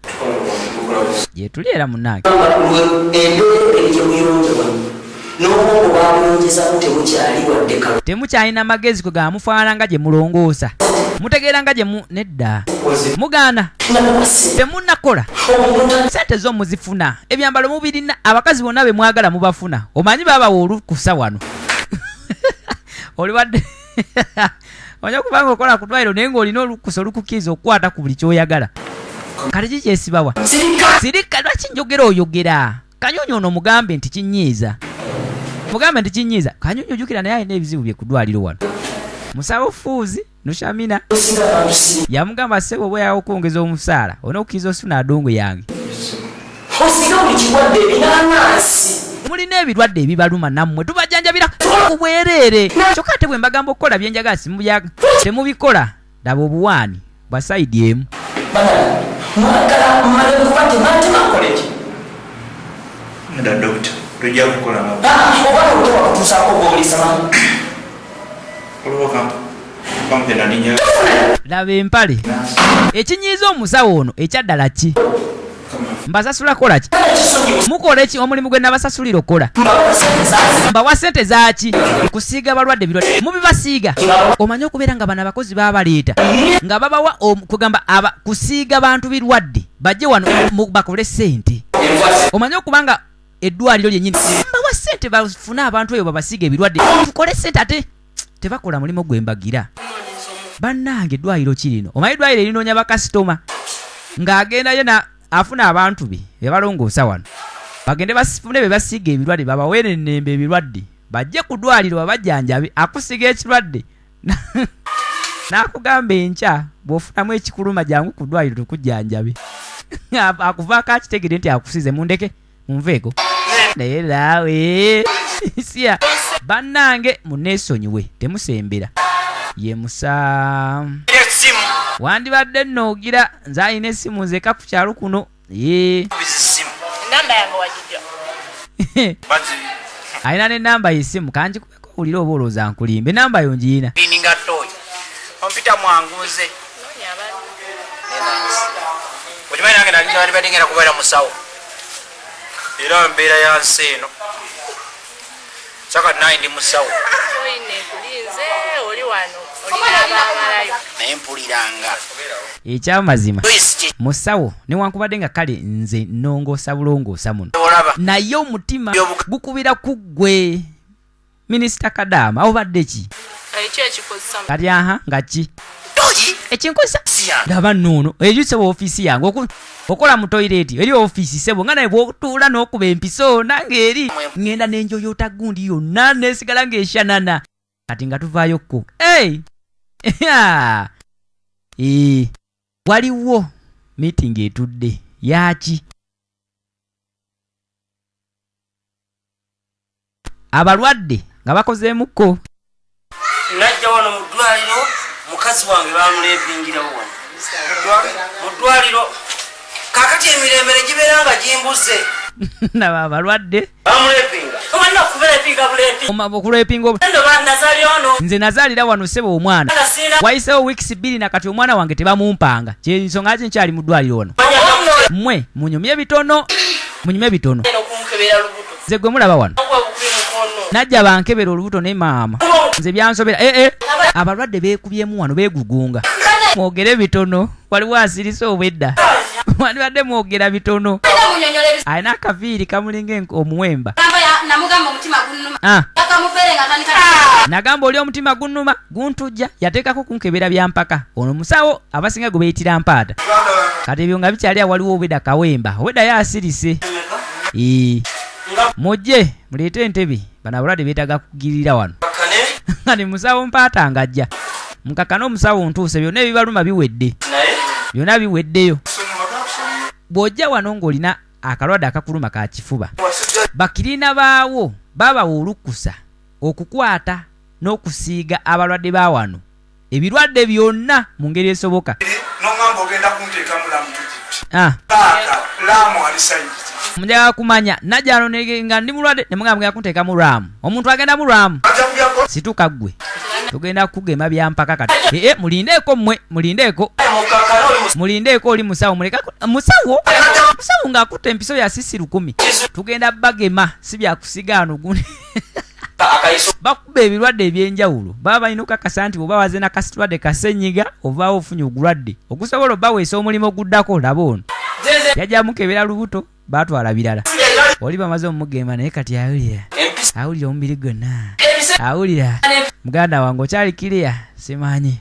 gyetuliera munange temukyalina magezi kwe gamufaana nga gye mulongoosa mutegeera nga gye nedda mugaana temunnakola sente zo muzifuna ebyambalo mubirina abakazi bonna be mwagala mubafuna omanyi babawa olukusa wano oliwadde onya kubanga okola ku ddwaliro naye ng'olina olukusa olukukkiriza okukwata ku buli kyoyagala kale kikyesibawa sirika lwaki njogera oyogera kanyonyo ono mugambe nti kinyiiza kanyonyo ojjukira naye alina ebizibu bye ku ddwaliro wano musawo fuuzi nushamina yamugamba ssebo bwe yawa okwongeza omusaala onokkiriza osuna adongo yange mulina ebirwadde ebibaluma nammwe tubajanjabira ku bwereere kyokka ate bwe mbagamba okukola byenjagala temubikola daba obuwaani bwa sayidi emu laba empale ekinyiiza omusawo ono ekyaddala ki mbasasula kola ki mukola eki omulimu gwe nabasasulira okola mbawa sente zaki kusiiga balwadde birwadde mubibasiiga omanye okubeera nga bano abakozi babaleeta nga babawa kugamba kusiiga bantu birwadde bajje wano bakole sente omanye okubanga eddwaliro lyennyini mbawa sente bafune abantu eyo babasiiga ebirwadde tukole sente ate tebakola mulimu gwembagira bannange eddwaliro kirino omanyi eddwaliro erinoonya bakasitoma ng'agendayo afuna abantu be bebalongoosa wano bagende basifune be basiiga ebirwadde babaweere ennembe ebirwadde bajje ku ddwaliro babajjanjabe akusiga ekirwadde n'akugamba enkya bw'ofunamu ekikuluma jangu ku ddwaliro tukujjanjabe akuvaako akitegere nti akusize mundeke munveeko naye laawe siya bannange muneesonyiwe temusembera ye musa wandibadde noogira nze alina essimu nzeka ku kyalo kuno alina n'ennamba y'essimu kankikubeko owulire oba olowooza nkulimba ennamba yo ngiina ompita mwanguze okimanyi nange nalibadde ngenda kubeera musawo era mbeera ya nsi eno saka naye ndi musawo naye mpuliranga ekyamazima musawo newankubadde nga kale nze nongoosa bulongoosa muno naye omutima gukubira ku ggwe minisita Kadaama obadde ki kati nga ki ekinkozesa laba nnuuno eryuseba ofiisi yange okola mu toilet eri ofiisi sebo nga naye bwotuula n'okuba empiso nange eri ngenda n'enjoyoota gundi yonna nesigala ng'eshanana kati nga tuvaayokko waliwo meeting etudde yaki abalwadde nga bakozeemuko. Najja wano mu ddwaliro mukazi wange bamuleepingirawo wano mu ddwaliro kakati emirembe gibeera nga gimbuze naba abalwadde bamuleepinga omwana okubelepinga bulepi okuleepinga nazali ono nze nazaalira wano ssebo omwana wayiseewo wiikisi 2 na kati omwana wange tebamumpanga kyensonga laki nkyali mu ddwaliro ono mmwe munyumye bitono nze gwe mulaba wano najja bankebera olubuto ne maama nze byansobera abalwadde beekubyemu wano beegugunga mwogere bitono waliwo asirise obwedda wandibadde mwogera bitono alina akaviiri kamulinga omuwemba nagamba oli omutima gunnuma guntujja yateekako kunkebera byampaka ono musawo abasinga gwe beyitira mpaata kati ebyo nga bikyali awaliwo obwedda kawemba obwedda yo asirise mujje muleete entebe bano abalwadde beetaaga kugirira wano kati musawo mpaata ngajja mukakana omusawo ntuuse byonna ebibaluma biwedde byonna biweddeyo bw'ojja wano ng'olina akalwadde akakuluma ka kifuba bakiriina baawo babawa olukusa okukwata n'okusiiga abalwadde ba wano ebirwadde byonna mu ngeri esoboka. Nongamba ogenda kunteeka mulamu laamu alisayiti munjaga kumanya najjano nga ndi mulwadde ne mugamba ngenda kunteeka mu laamu omuntu agenda mu laamu situka ggwe tugenda kugema byampaka kati mulindeeko mmwe mulindeeko oli musawo mulekako musawo ng'akutte empiso ya sisi 10 tugenda bagema si byakusigaano gundi bakuba ebirwadde ebyenjawulo baba balina okukakasa nti bw'oba waze nakasitwadde kasenyiga ovaawo ofunye ogulwadde okusobola obbaweesa omulimu oguddako laba ono yajja mukebera lubuto baatwala birala oli bamaze omugema naye kati awulira omubiri gwonna awulira muganda wange okyali kiriya simanyi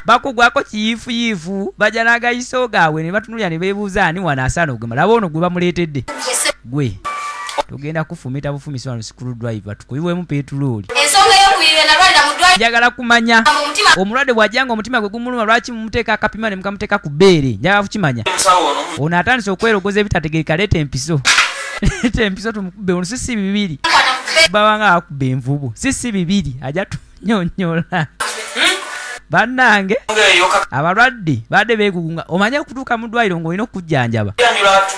bakugwako kiyiifuyiifu bajja n'agayiso gaabwe ne batunulira ne beebuuza ani wano asaana ogema laba ono gwe bamuleetedde gwe tugenda kufumita bufumisi wano sikulu driver tukuyibwemu petulooli njagala kumanya omulwadde bw'ajjanga omutima gwe gumuluma lwaki mumuteeka akapima ne mukamuteeka ku bbeere njagala kukimanya ono atandise okwerogoza ebitategeereka leeta empiso tumukubbe ono sisi 2 babanga akubba envubu sisi 2 ajja tunyonyola bannange abalwadde badde beegugunga omanye okutuuka mu ddwaliro ng'olina okujjanjaba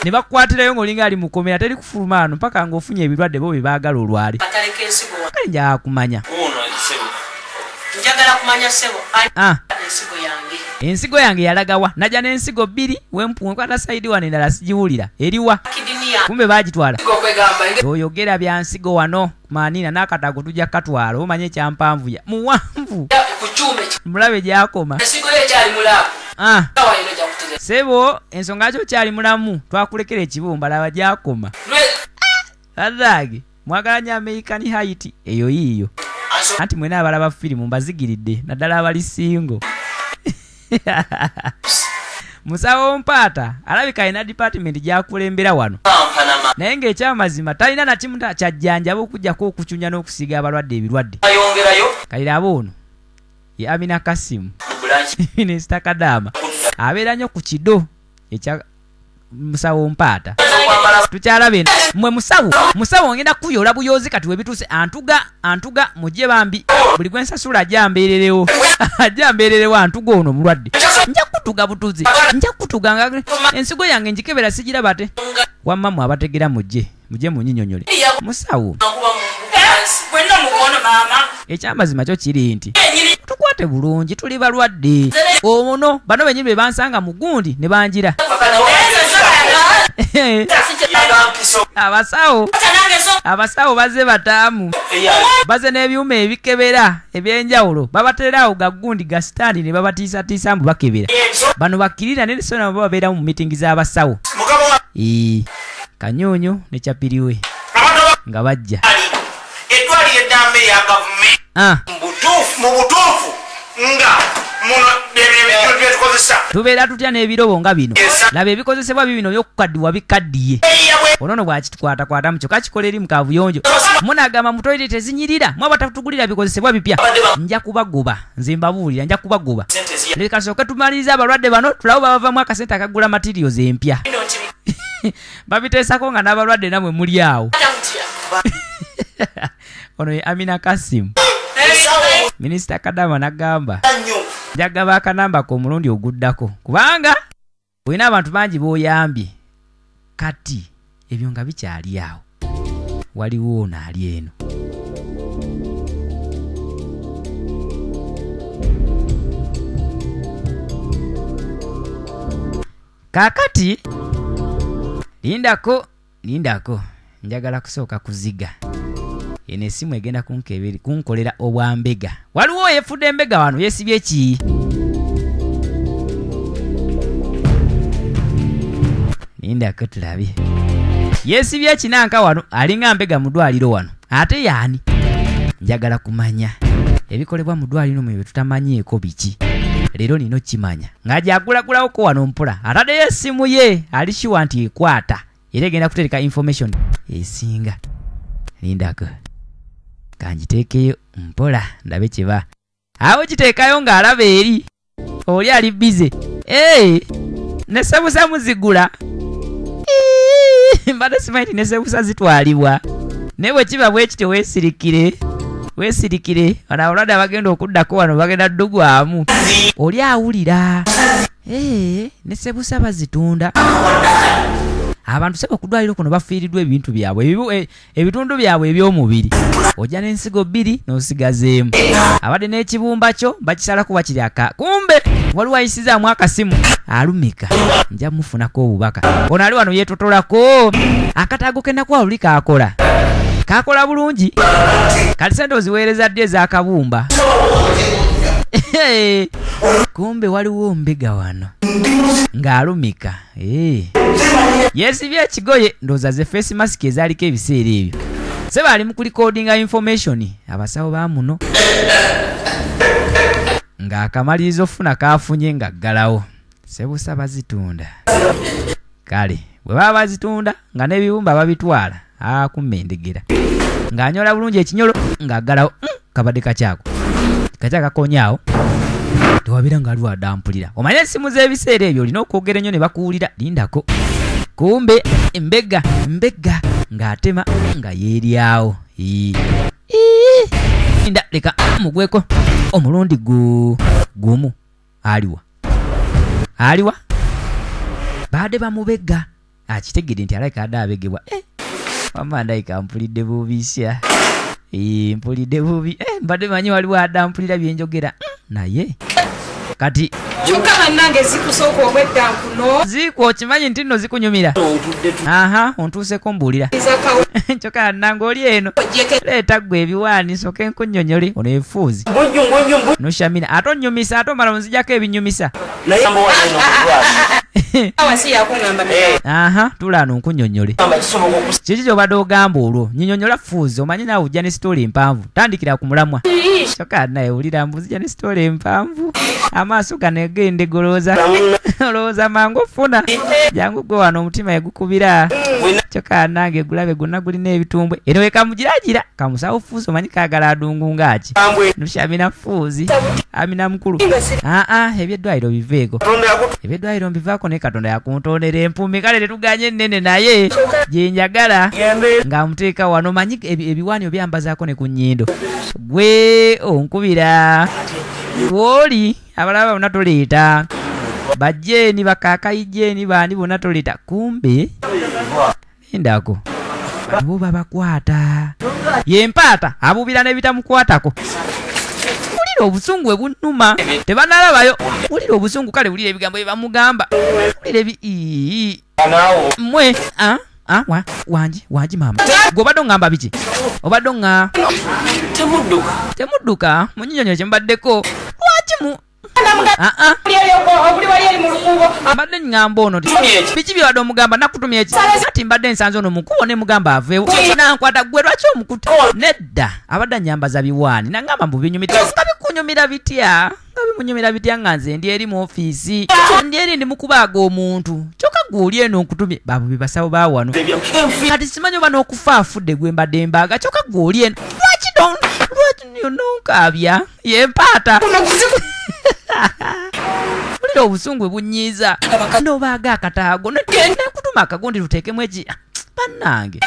ne bakukwatirayo ng'olinga ali mukomera teri kufuluma ano mpaka ng'ofunye ebirwadde bo bye baagala olwale kale njagala kumanya ensigo yange yalagawa najja n'ensigo 2 wenkwata sayidi wano endala sigiwulira eriwa kumbe baagitwala toyogera bya nsigo wano manina n'akatago tujja katwala omanye ekyampanvuya muwanvu mulabe gyakoma sebo ensonga kyo kyali mulamu twakulekera ekibumba laba gyakoma azage mwagalanya American Height eyo yiyo anti mwena abalaba firimu mbazigiridde naddala abali singo musawo mpaata alabika ina department gyakulembera wano naye ng'ekyamazima talina na kimu kyajjanjaba okujjako okucunya n'okusiiga abalwadde ebirwadde kalira ono ye Amina Kasimu minisita Kadaama abeera nnyo ku kido ekya musawo mpaata tukyalabe mmwe musawo ngenda kuyola buyozi kati webituuse antuga mujje bambi buli gwensasula ajambeererewo antuga ono mulwadde nja kutuga butuzi nja kutuga nga ensigo yange njikebera sigiraba te wammamu abategera mujje munyinyonyole musawo ekyamazima kyo kiri nti tukwate bulungi tuli balwadde ono bano benyini be bansanga mu gundi ne banjira abasawo baze bataamu baze n'ebyuma ebikebera ebyenjawulo babatererawo gagundi ga sitandi ne babatiisatiisa mbu bakebera bano bakirira nerisona bwe babeera mu mitingi z'abasawo kanyonyo ne kyapiriwe nga bajja eddwaliro eddambe ya gavumenti mu butuufu nga tubeera tutya n'ebirobo nga bino laba ebikozesebwa bibino by'okukaddiwa bikaddiye onono bwakitukwatakwata mukyo kakikola eri mu kavuyonjo munagamba mu toyire tezinyirira mwe batatugulira bikozesebwa bipya nja kubagoba nze mbabuulira nja kubagoba lekasooke tumaliriza abalwadde bano tulabo babavamu akasente akagula materials empya babiteesako nga n'abalwadde namwe muli awo ono ye Amina Kasim Minisita Kadama nagamba njagaba akanamba ko omulundi oguddako kubanga olina abantu bangi b'oyambye kati ebyo nga bikyali awo waliwo ono ali eno kakati lindako njagala kusooka kuziga eno esimu egenda kunkolera obwambega waliwo yefudde embega wano yesibye ki lindako tulabye yesibye kinanka wano alinga mbega mu ddwaliro wano ate yaani njagala kumanya ebikolebwa mu ddwaliro mwe tutamanyeeko biki leero nino kimanya ng'agyagulagulawoko wano mpola ataddeyo essimu ye alishiwa nti ekwata era egenda kutereka information esinga lindako kanjiteekeyo mpola ndabe kiba awo kiteekayo ng'alaba eri oli ali bize nesebusa muzigula mbadde simanyi nti nesebusa zitwalibwa naye bwe kiba bwe kityo weesirikire wano abulwadde abagenda okuddako wano bagenda ddugwamu oli awulira nesebusa bazitunda abantu sebo kudwaliro kuno bafiiriddwa ebintu byabwe ebitundu byabwe eby'omubiri ojja n'ensigo bbiri n'osigazeemu abadde n'ekibumba kyo bakisala kuba kiri kumbe waliwo ayisizaamu akasimu alumika nja mufunako obubaka ono ali wano yeetotolako akataago kennakuwa luli kakola bulungi kati sente oziweereza ddi ez'akabumba kumbe waliwo mbega wano ng'alumika yeesibye ekigoye ndowooza ze face mask ezaaliko ebiseera ebyo se baali mu kulikodinga information abasawo ba muno ng'akamalirizo ofuna kaafunye ng'aggalawo sebusa bazitunda kale bwe baba bazitunda nga n'ebibumba babitwala kumendegera ng'anyola bulungi ekinyolo ng'aggalawo kabadde kakyako kakonyawo tewabira nga aliwo adampulira omanye essimu z'ebiseera ebyo olina okwogera ennyo ne bakuwulira lindako kumbe mbega ng'atema nga yeeryawo linda leka mugweko omulundi gumu aliwa baade bamubega akitegedde nti alayika adde abegebwa wamandayika mpulidde bubisya mpulidde bubi mbadde manyi waliwo adampulira byenjogera naye kati kyokka bannange zikusooka obwedda nkuno ziiko okimanyi nti nno zikunyumira ontuuseko mbuulira kyokka bannange oli eno leeta ggwe ebiwaani soke nkunnyonnyole ono efuuzi noshamina ate onnyumisa ate omala onzijako ebinyumisa tulaano nkunnyonnyole kiki kyobadde ogamba olwo nyinyonnyola fuuzi omanyi naawe ojja ne sitoola empanvu tandikira ku mulamwa kyokka naye wulira mbuzija ne sitoola empanvu amaaso gano egende golooza olowooza mangu ofuna jangu gwe wano omutima yegukubira kyokka nange gulabe gonna gulina ebitumbwe eno wekamugiragira kamusawo fuuzi omanyi kaagala adungu ngaaki nushamina fuuzi amina mukulu ebyeddwaliro biveeko ebyeddwaliro mbivaako naye katonda yakuntondera empumi kale tetuganye ennene naye gyenjagala ng'amuteeka wano manyi ebiwaani obyambazaako ne ku nnyindo gwe onkubira woli abalaba bonna toleeta bajjeeni bakakayijeeni baani bonna toleeta kumbe endako bo babakwata yempaata abuubira n'ebitamukwatako wulira obusungu bwe bunnuma tebanalabayo wulira obusungu kale wulira ebigambo bye bamugamba wulira mmwe wangi mama gwe obadde ongamba biki obadde onga temudduka munyinyonyo kyemubaddeko lwakimu mbadde ngamba ono biki byebadde omugamba nakutumya eki ati mbadde nsanze ono mukubo ne mugamba aveewo nankwata gwe lwaki omukuta nedda abadde anyambaza biwaani nangamba mbu binyumira nga bikunyumira bitya nga nze ndi eri mu ofiisi ndi eri ndi mukubaaga omuntu kyokka gw'oli eno nkutumye babo be basawo ba wano kati simanyi oba n'okufa afudde gwe mbadde mbaaga kyokka gw'oli eno lwaki nonkaabya yempaata wulira obusungu bwe bunyiiza n'obaaga akataago nekutuma akagundi luteekemu eki bannange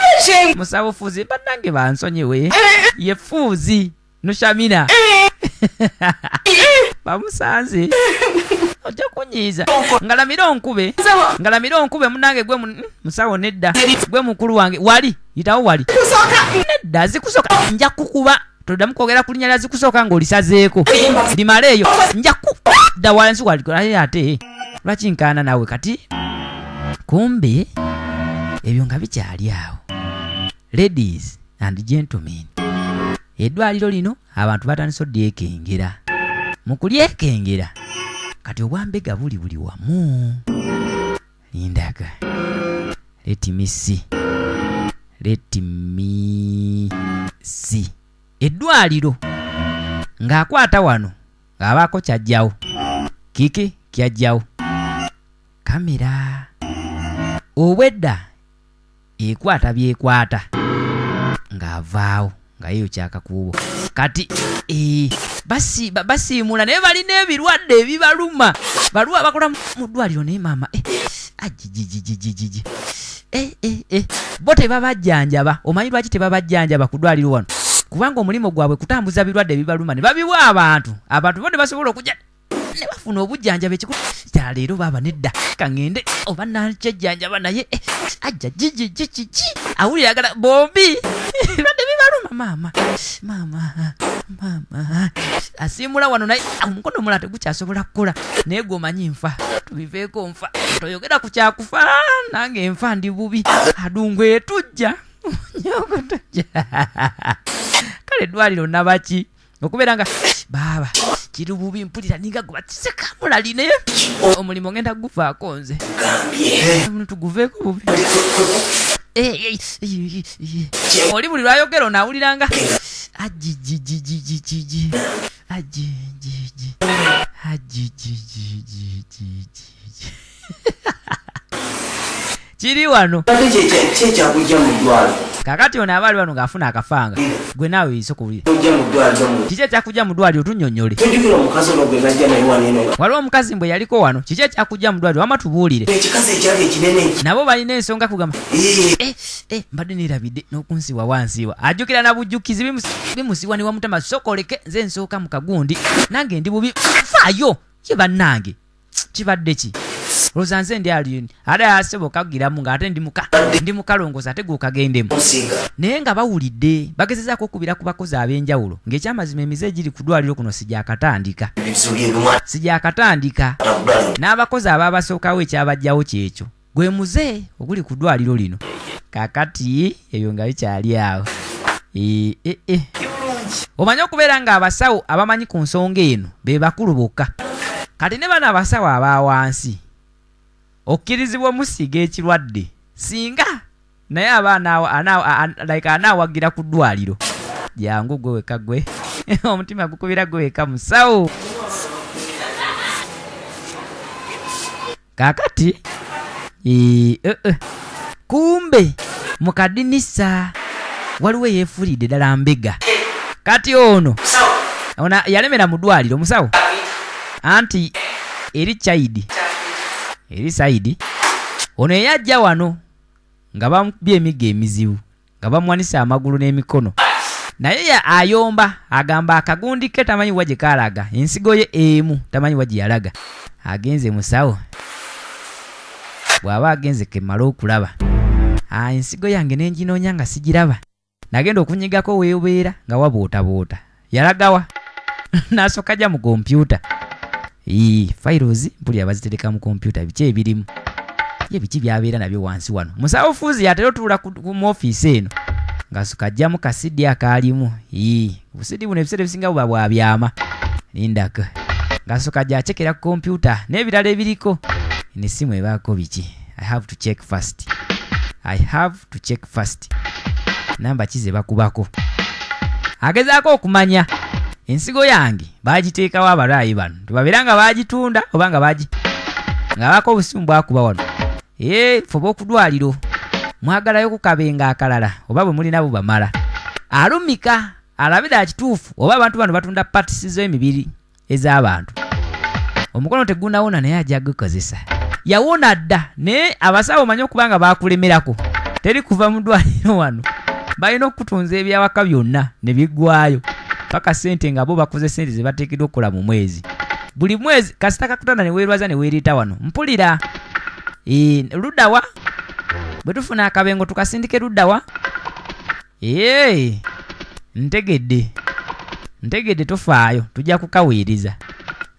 musawo fuzi bannange bansonyewe ye fuzi noshamina bamusanze ojja kunyiiza ngalamira onkube munange gwe musawo nedda gwe mukulu wange wali yitawo wali nedda zikusoka nja kukuba toddamu kwogera ku linnya lya zikusoka ng'olisazeeko limaleeyo nja kudda wansi wali ate lwaki nkaana nawe kati kumbe ebyo nga bikyali awo. Ladies and gentlemen, eddwaliro lino abantu batandise odyekengera. Mu kulyekengera kati obwambega buli wamu. Lindaga let me see eddwaliro ng'akwata wano ng'abaako kyajjawo kiki kyajjawo kamera obwedda ekwata byekwata ng'avaawo nga yeyo kyakakuubo kati basiimula naye balina ebirwadde ebibaluma baluwa bakola mu ddwaliro naye maama ajijijijijiji bo tebabajjanjaba. Omanyi lwaki tebabajjanjaba ku ddwaliro wano? Kubanga omulimo gwabwe kutambuza birwadde ebibaluma ne babiwa abantu bo ne basobola okujja ne bafuna obujjanjaba ekikulu kya leero baaba nedda kaŋŋende oba nakyejjanjaba naye ajja jijijijiji awulira agala bombi birwadde bibaluma maama asiimula wano naye omukono omulala tegukyasobola kukola naye gwomanyi nfa tubiveeko nfa toyogera ku kyakufa nange enfa ndi bubi adungu etujja nyokotujja kale eddwaliro nabaki okubeera nga baaba kiri bubi mpulira ninga gubatisekamula naye omulimo ngenda guvaako nze omuntu guveeko bubi oli buli lwayogera onaawuliranga ajijijijijiji kiri wano kakati ono abaali wano ng'afuna akafanga gwe naawe isokuwulira kiki ekyakujja mu ddwaliro tunnyonnyole. Waliwo omukazi mbwe yaliko wano kiki ekyakujja mu ddwaliro wama tubuulire nabo balina ensonga kugamba mbadde neerabidde n'okunsiwa wansiwa ajjukira na bujjukizi bimusiwa ne wamutama sokoleke nze nsooka mu kagundi nange ndi bubi faayo ye bannange kibadde ki olowooza nze ndi aliyoni ate aseboka kugiramu ng'ate ndi mukalongozi ate gw'okagendemu naye nga bawulidde bagezezaako okubira ku bakozi ab'enjawulo ng'ekyamazima emize egiri ku ddwaliro kuno sigyakatandika n'abakozi ababasookawo ekyabajjawo kyekyo gwe muze oguli ku ddwaliro lino kakati ebyo nga bikyali awo. Omanyi okubeera ng'abasawo abamanyi ku nsonga eno be bakulu bokka kati ne bano abasawo abawansi okkirizibwa omusiiga ekirwadde singa naye abaana anaawagira ku ddwaliro jangu gwe weka gwe omutima gukubira gwe weka musawo. Kakati kumbe mu kadinisa waliwo yeefuulidde ddala mbega kati ono yalemera mu ddwaliro musawo anti eri Saidi ono eyajja wano nga bamubye emigga emizibu nga bamuwanisa amagulu n'emikono naye ayomba agamba akagundi ke tamanyi wa gye kaalaga ensigo ye emu tamanyi wa gye yalaga agenze musawo bw'aba agenze kemala okulaba ensigo yange nenginoonya nga sigiraba nagenda okunyigako weebeera nga wabootaboota yalagawa n'asooka jja mu kompyuta files mpulira bazitereka mu kompyuta biki ebirimu ye biki byabeera nabyo wansi wano. Musawo fuzi yatera otuula mu ofiisi eno ng'asooka ajjamu kasidi akaalimu obusidi buno ebiseera ebisinga buba bwabyama lindaka ng'asooka ajja acekera ku kompyuta n'ebirala ebiriko n'essimu ebaako biki I have to check first namba kize bakubako agezaako okumanya ensigo yange bagiteekawo abalwayi bano tebabeera nga bagitunda oba nga baako obusimu bwakuba wano foba okudwaliro mwagalayo kukabenga akalala oba bwe mulina bubamala alumika alabira kituufu oba abantu bano batunda patisi z'emibiri ez'abantu omukono tegunawona naye ajja gukozesa yawona dda naye abasawo omanyi okubanga bakulemerako teri kuva mu ddwaliro wano balina okutunza ebyawaka byonna ne biggwayo paka sente nga bo bakoze sente ze bateekeddwa okukola mu mwezi buli mwezi kasita kakutanda ne weerwaza ne weeriita wano mpulira luddawa bwe tufuna akabengo tukasindike luddawa ntegedde tofaayo tujja kukaweereza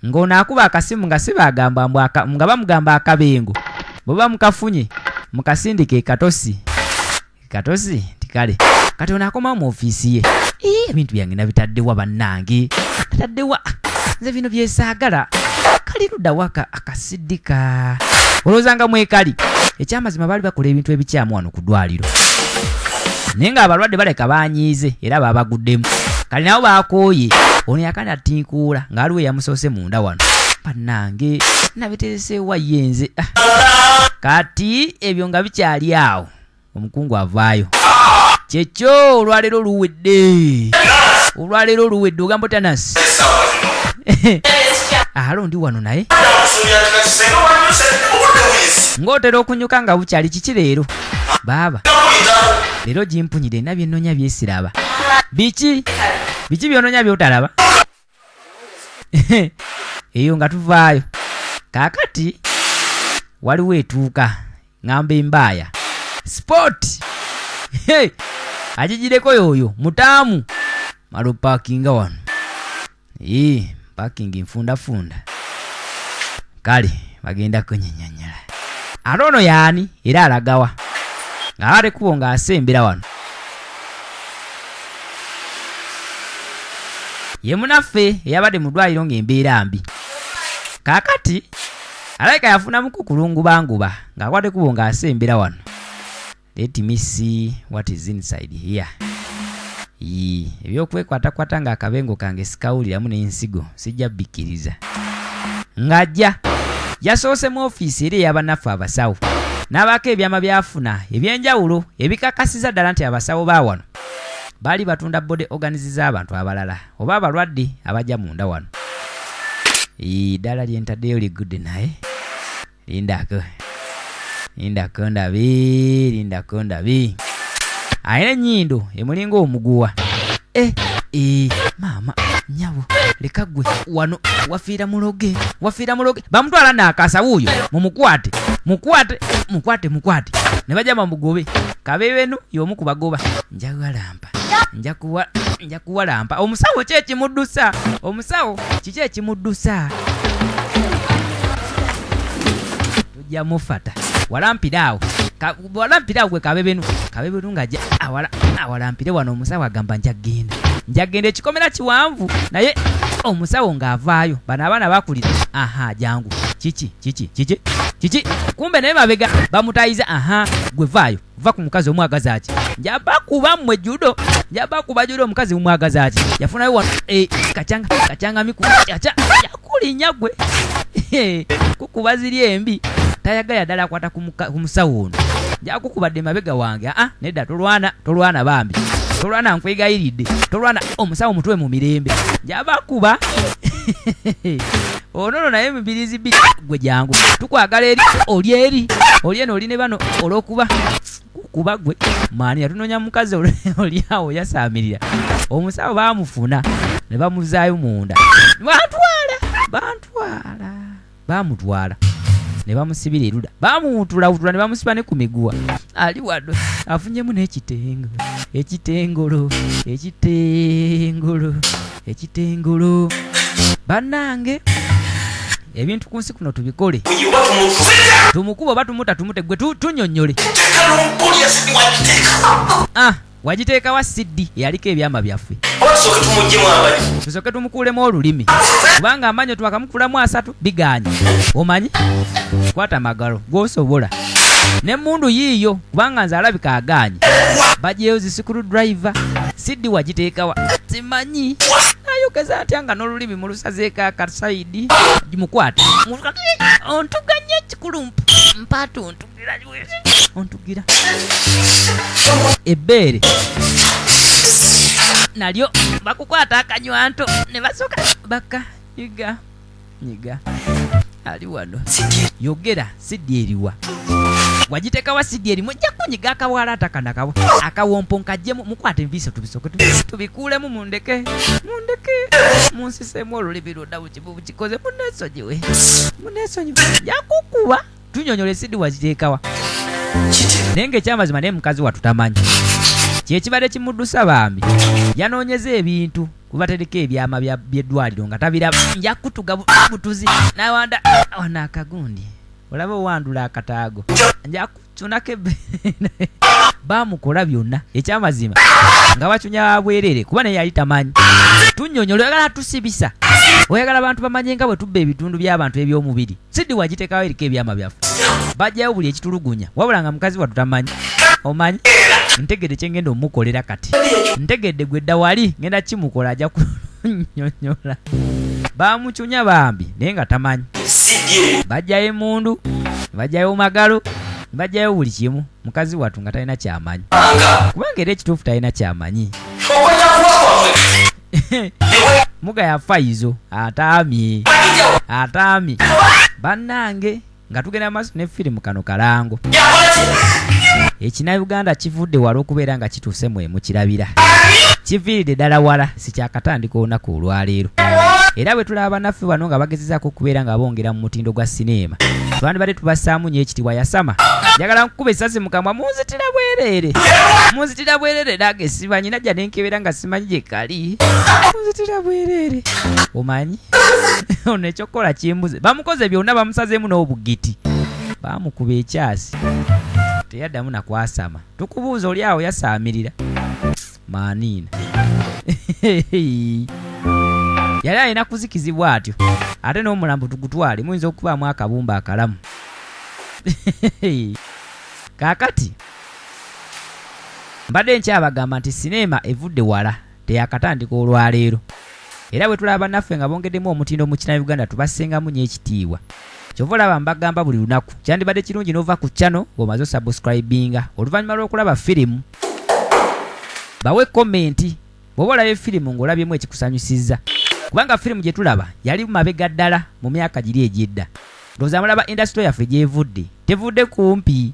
ng'ono akuba akasimu nga sibagamba nga bamugamba akabengo bwe bamukafunye mukasindike katosi tikale kati ono akoma mu ofiisi ye ebintu byange nabitaddewa bannange nataddewa nze bino byesaagala kali luddawa akasiddika olowooza nga mwekali ekyamazima baali bakola ebintu ebikyamu wano ku ddwaliro naye ng'abalwadde baleka banyiize era babaguddemu kali nabo bakooye ono yakani atinkuula ng'aliwo eyamusoose munda wano bannange nabitereseewa yenze kati ebyo nga bikyali awo omukungu avaayo kyekyo olwaleero luwedde ogamba otanasi alondi wano naye ng'otera okunyuka nga bukyali kiki leero baaba leero gimpunyire na byenonya byesiraba biki byononya byotalaba eyo nga tuvaayo kaakati waliwo etuuka ngamba embaaya sport agigireko yoyo mutaamu malo pakinga wano pakingi nfundafunda kale bagenda kunyenyanyala ate ono yaani era alagawa ng'abate kubo ng'asembera wano ye munaffe eyabadde mu ddwaliro ng'embeera mbi kaakati alayika yafunamuku kulungubanguba ng'akwate kubo ng'asembera wano let me see what is inside here ebyokwekwatakwata ng'akabengo kange sikawuliramu n'ensigo sijja bikkiriza ng'ajja yasoose mu ofiisi eri ey'abannaffe abasawo n'abaako ebyama byafuna ebyenjawulo ebikakasiza ddala nti abasawo ba wano baali batunda bode organiziza abantu abalala oba abalwadde abajja munda wano ddala lyentaddeyo ligudde naye lindako ndabe ayina ennyindo emulinga omuguwa maama nyabo leka gwe wano wafiira muloge bamutwala naakasa wuuyo mumukwate ne bajja bamugobe kabebenu y'omu kubagoba nja kuwalampa omusawo ki ekimuddusa kiki ekimuddusa tujja mufata walampiraawo gwe kabebenu ng'ajja awalampire wano omusawo agamba njagenda ekikomera kiwanvu naye omusawo ng'avaayo bano abaana bakulira jangu kiki kumbe naye mabega bamutayiza gwe vaayo va ku mukazi omwagaza ki njaba kuba mmwe judo omukazi omwagaza ki yafunayo wano kacanga miku yakulinya gwe kukuba ziri embi tayagala ddala akwata ku musawo ono njakukubadde mabega wange nedda tolwana bambi tolwana nkwegayiridde tolwana omusawo mutwe mu mirembe njabakuba onono naye mubirizi bbiri gwe jangu tukwagala eri oli ne bano olw'okuba kukuba gwe maani yatunonya mukazi oli awo yasaamirira omusawo baamufuna ne bamuzaayo munda bamutwala ne bamusibira eruda bamuwutulawutula ne bamusiba ne ku miguwa ali wado afunyemu n'ekitengolo bannange ebintu ku nsi kuno tubikole tumukuba oba tumuta tumute gwe tunyonyole wagiteeka wa siddi eyaliko ebyama byaffe tusooke tumukuulemu olulimi kubanga amanyo twakamukulamu 3 biganye omanyi kwata magalo gwosobola n'emmundu yiiyo kubanga nze alabika aganye bajeyo zisikulu driver siddi wagiteekawa simanyi ayogeza atya nga n'olulimi mulusazeeko akasaidi gimukwata ontuganye ekikulumpu mpaata ontugira ebbeere nalyo bakukwata akanywanto ne basooka nyiga ali wano yogera siddi eriwa wagitekawa sidi erimu ojja kunyiga akawala atakanakabo akawompo nkajjemu mukwate enviisa tubisoke tubikuulemu mundeke munsisemu olulimi lwonna bukikoze muneesonyiwe jakukuba tunyonyola sidi wagiteekawa naye ng'ekyamazima naye mukazi watutamanyi kyekibadde kimuddusa bambi yanoonyeza ebintu kubatereka ebyama by'eddwaliro nga tabiraba njakutuga butuzi nawanda ona akagundi olaba owandula akataago njakucunako bamukola byonna ekyamazima nga bacunya bwerere kuba naye yali tamanyi tunyonyola oyagala tusibisa oyagala abantu bamanye nga bwe tubba ebitundu by'abantu eby'omubiri sidi wagitekawo eriko ebyama byaffe bajjayo buli ekitulugunya wabula nga mukazi watutamanyi omanyi ntegedde kyengenda omukolera kati ntegedde gwedda wali ngenda kimukola ajja kunyonyola bamucunya bambi naye nga tamanyi bajjayo emundu bajjayo magalo bajjayo buli kimu mukazi wattu nga talina kyamanyi kubanga era ekituufu talina kyamanyi muga yafaizo ataamye bannange nga tugenda maaso ne firimu kano kalango ekina-Uganda kivudde wala okubeera nga kituuse mu kirabira kiviiridde ddala wala sikyakatandika olunaku olwaleero era bwe tulaba bannaffe bano nga bagezezaako okubeera nga bongera mu mutindo gwa sineema twandibadde tubasaamu nnyo ekitibwa yasama njagala nkukuba essasi mu kamwa munzitira bwerere nange simanyi najja nenkebera nga simanyi gye kali munzitira bwerere omanyi ono ekyokukola kimbuze bamukoze byonna bamusazeemu n'obugiti bamukuba ekyasi teyaddamu nakwasama tukubuuza oli awo yasaamirira maaniina yali alina kuzikizibwa atyo ate n'omulambo tugutwale muyinza okubaamu akabumba akalamu kaakati mbadde nkyabagamba nti sineema evudde wala teyakatandika olwaleero era bwe tulaba bannaffe nga bongeddemu omutindo mu kina-Uganda tubassengamu nnyo ekitiibwa kyova olaba mbagamba buli lunaku kyandibadde kirungi n'ova ku channel ng'omaze osubscribinga oluvannyuma lw'okulaba firimu bawe komenti bw'oba olabye firimu ng'olabyemu ekikusanyusizza kubanga firimu gye tulaba yali mabega ddala mu myaka giri egy'edda ndowooza mulaba indasitule yaffe gyevudde tevudde kumpi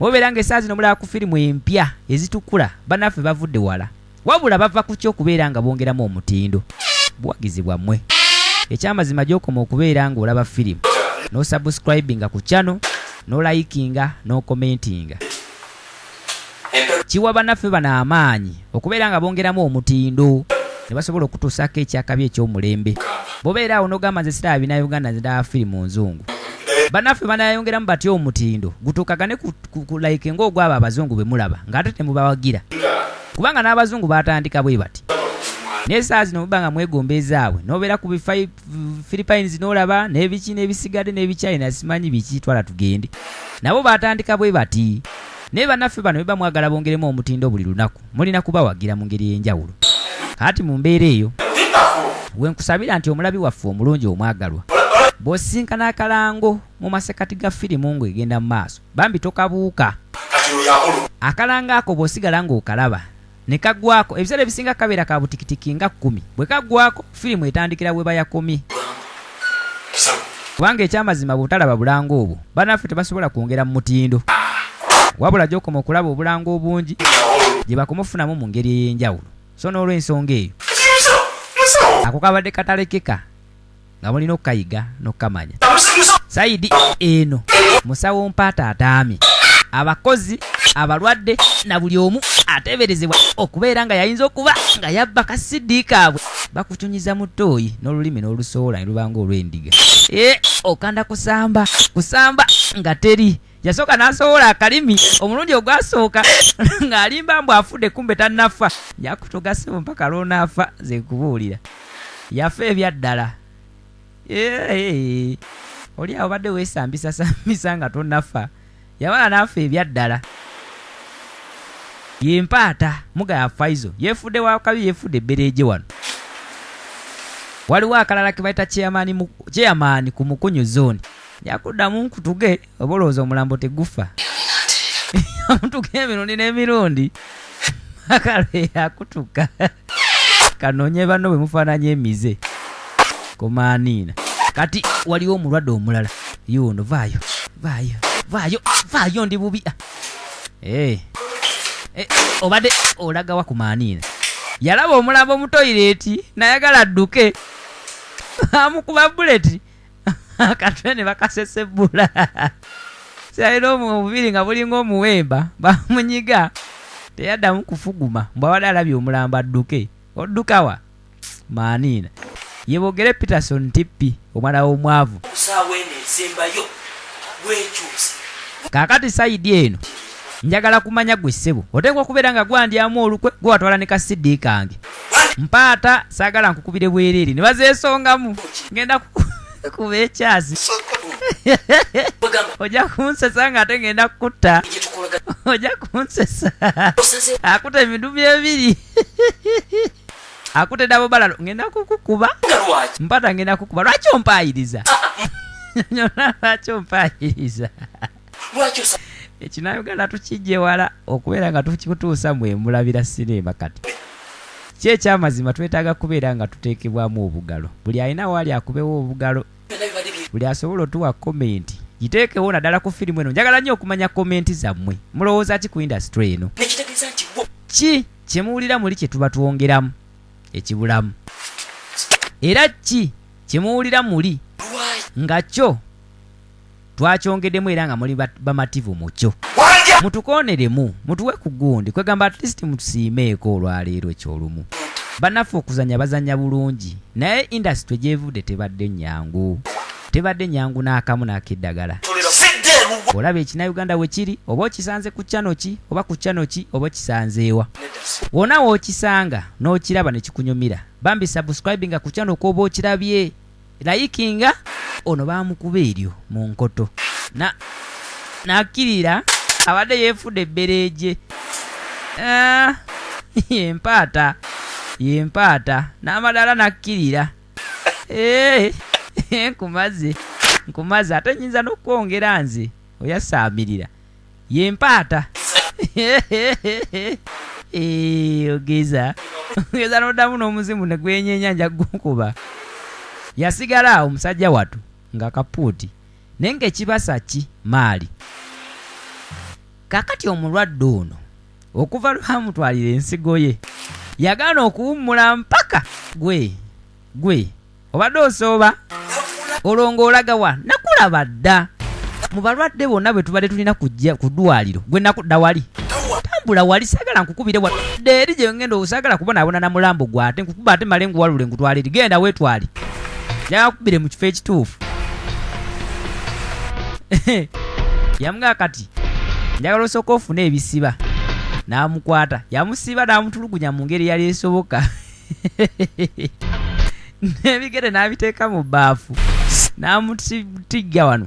obeera ng'essaazi nomulaba ku firimu empya ezitukula bannaffe bavudde wala wabula bava ku ky'okubeera nga bongeramu omutindo buwagizi bwammwe ekyamazima gy'okoma okubeera ng'olaba firimu n'osubscribinga ku channel n'olayikinga n'okomentinga kiwa bannaffe bano amaanyi okubeera nga bongeramu omutindo ne basobola okutuusako ekyakabi eky'omulembe bw'obeera awo n'ogamba nze siraba bina-Uganda nze ndaba firimu nzungu bannaffe banayongeramu batya omutindo gutuukagane ku like ng'ogwabo abazungu be mulaba ng'ate temubawagira kubanga n'abazungu batandika bwe bati naye saa zino muba nga mwegombeezaabwe n'obeera ku Philippines n'olaba n'ebiki n'ebisigadde n'ebichina simanyi biki twala tugende nabo batandika bwe bati naye bannaffe bano beba mwagala bongeremu omutindo buli lunaku mulina kubawagira mu ngeri y'enjawulo kati mu mbeera eyo wenkusabira nti omulabi waffe omulungi omwagalwa bw'osinkana akalango mu masekati ga firimu ng'egenda mu maaso bambi tokabuuka akalango ako bw'osigala ng'okalaba ne kaggwako ebiseera ebisinga kabeera ka butikitiki nga 10 bwe kaggwako firimu etandikira bwe bayakomye kubanga ekyamazima bw'otalaba bulango obwo bannaffe tebasobola kwongera mu mutindo wabula gy'okoma okulaba obulango obungi gye bakumufunamu mu ngeri ey'enjawulo so n'olw'ensonga eyo ako kabadde katalekeka nga mulina okukayiga n'okukamanya sayidi eno musawo mpaata ataamye abakozi abalwadde na buli omu ateeberezebwa okubeera nga yayinza okuba nga yabba kasidi kaabwe bakucunyiza mu ttooyi n'olulimi n'olusoola ne lubanga olw'endiga okanda kusamba nga teri yasooka n'asoola akalimi omulundi ogwasooka ng'alimba mbu afudde kumbe tannafa yakutogasebo mpaka lw'onaafa ze kubuulira yafa ebyaddala oli awo badde weesambisa nga tonnafa yabala n'afa ebyaddala yempaata muga yafaizo yefudde wakabi yefudde ebbereeje wano waliwo akalala ke bayita chairman ku mukunyu zone yakuddamu nkutuge oba olowooza omulambo tegufa amutuge emirundi n'emirundi akale yakutuka kanoonye banno bwe mufaananya emize komaaniina kati waliwo omulwadde omulala yuno vaayo vaayo ndi bubi. Obadde olagawa ku maaniina. Yalaba omulambo mu toilet nayagala adduke. Amukuba buleti. Akatwene bakasesebbula. Sayiro mu bubiri nga bulinga omuwemba bamunyiga. Teyaddamu kufuguma mbwabadde alabye omulambo adduke. Oddukawa maaniina. Yebogere Peterson Tippi omwana w'omwavu. Kakati sayidi eno njagala kumanya gwe ssebo oteekwa okubeera nga gwandyamu olukwe gwe watwala ne kasidi kange mpaata saagala nkukubire bwereere ne bazeesongamu ngenda kukuba ekyasi ojja kunsesa nga ate ngenda kukutta ojja kunsesa akuta emidumu ebiri akute dabo balalo ngenda kukukuba mpata ngenda kukuba lwaki ompaayiriza lwaki ompaayiriza ekinaayogala tukijje wala okubeera nga tukikutuusa mwemulabira sinema kati ki ekyamazima twetaaga kubeera nga tuteekebwamu obugalo buli alina waali akubewo obugalo buli asobola otuwa komenti giteekewo naddala ku firimu eno njagala nnyo okumanya komenti zammwe mulowooza ki ku indasitule eno ki kyemuwulira muli kye tuba twongeramu ekibulamu era ki kyemuwulira muli nga kyo twakyongeddemu era nga muli bamativu mu kyo mutukooneremu mutuwe ku gundi kwegamba at least mutusiimeeko olwaleero ekyolumu bannaffe okuzanya bazanya bulungi naye indasitule gyevudde tebadde nyangu n'akamu n'akeddagala olaba ekinauganda we kiri oba okisanze ku kyano ki oba ku kyano ki oba okisanzeewa wonna wookisanga n'okiraba ne kikunyumira bambi subscribinga ku kyano k'oba okirabye layikinga ono baamukuba eryo mu nkoto n'akkirira abadde yeefudde ebbereegye yempaata n'amadala n'akkirira nkumaze ate nyinza n'okwongera nze oyasaamirira yempaata ogeza n'oddamu n'omuzimu ne gwenyenyanja gukuba yasigala awo omusajja watu nga kapuuti naye ng'ekibasa ki maali kakati omulwadde ono okuva lwamutwalira ensigo ye yagaana okuwummula mpaka gwe obadde osooba olwo olagawa nakulaba dda mu balwadde bonna bwe tubadde tulina kujja ku ddwaliro gwe nakudda wali tambula wali saagala nkukubire wadde eri gye ngenda osaagala kubonaabona na mulambo gwe ate nkukuba ate male nguwalule nkutwale eri genda weetwali yakubire mu kifo ekituufu yamugaa kati njagala osooka ofuna ebisiba n'amukwata yamusiba n'amutulugunya mu ngeri yali esoboka n'ebigere n'abiteeka mu bbaafu n'amutigga wano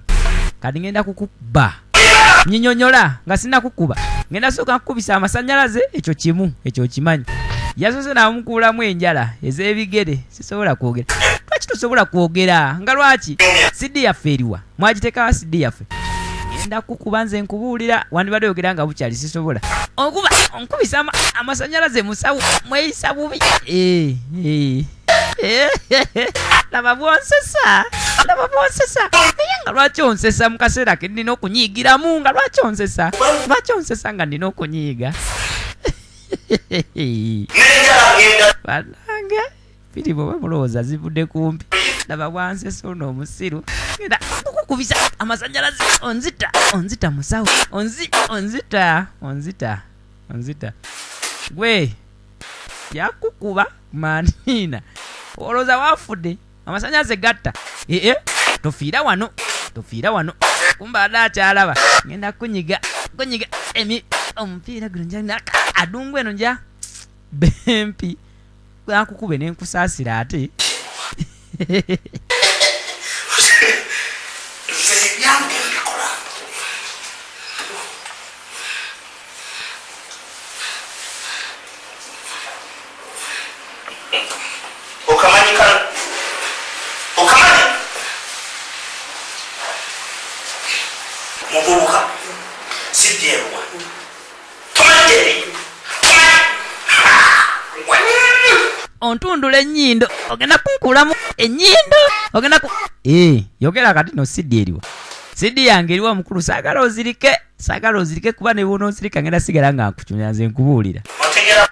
kati ngenda kukuba nyinyonyola nga sinnakukuba ngenda sooka nkukubisa amasannyalaze ekyo kimu ekyo kimanyi yasoose n'amukuulamu enjala ez'ebigere sisobola kwogera lwaki tosobola kwogera nga lwaki siddi yaffe eriwa mwagiteekawa siddi yaffe ngenda kukuba nze nkubuulira wandibadde yogera nga bukyali sisobola onkubisa amasannyalaze musawo mweyisa bubi laba bwonsesa naye nga lwaki onsesa mu kaseera ke nnina okunyigiramu nga lwaki onsesa nga nnina okunyiiga banange firimu oba mulowooza zivudde kumpi laba bwansesa ono omusiru genda kukukubisa amasannyalaze onzita musawo onzita gwe yakukuba maaniina olowooza waafudde amasannyalaze gatta tofiira wano kumba adde akyalaba ngenda kunyiga omupiira guno nja adungu eno nja bempi akukube nenkusaasira ate okamanyi muvubuka siddeeruwa tomanyi ontundula ennyindo ogenda kunkuulamu ennyindo ogenda yogera kati no siddi eriwa Sidi yange eriwa mukulu sagala ozirike kuba ne bono ozirika ngenda sigala nga nkuchunya nze nkubuulira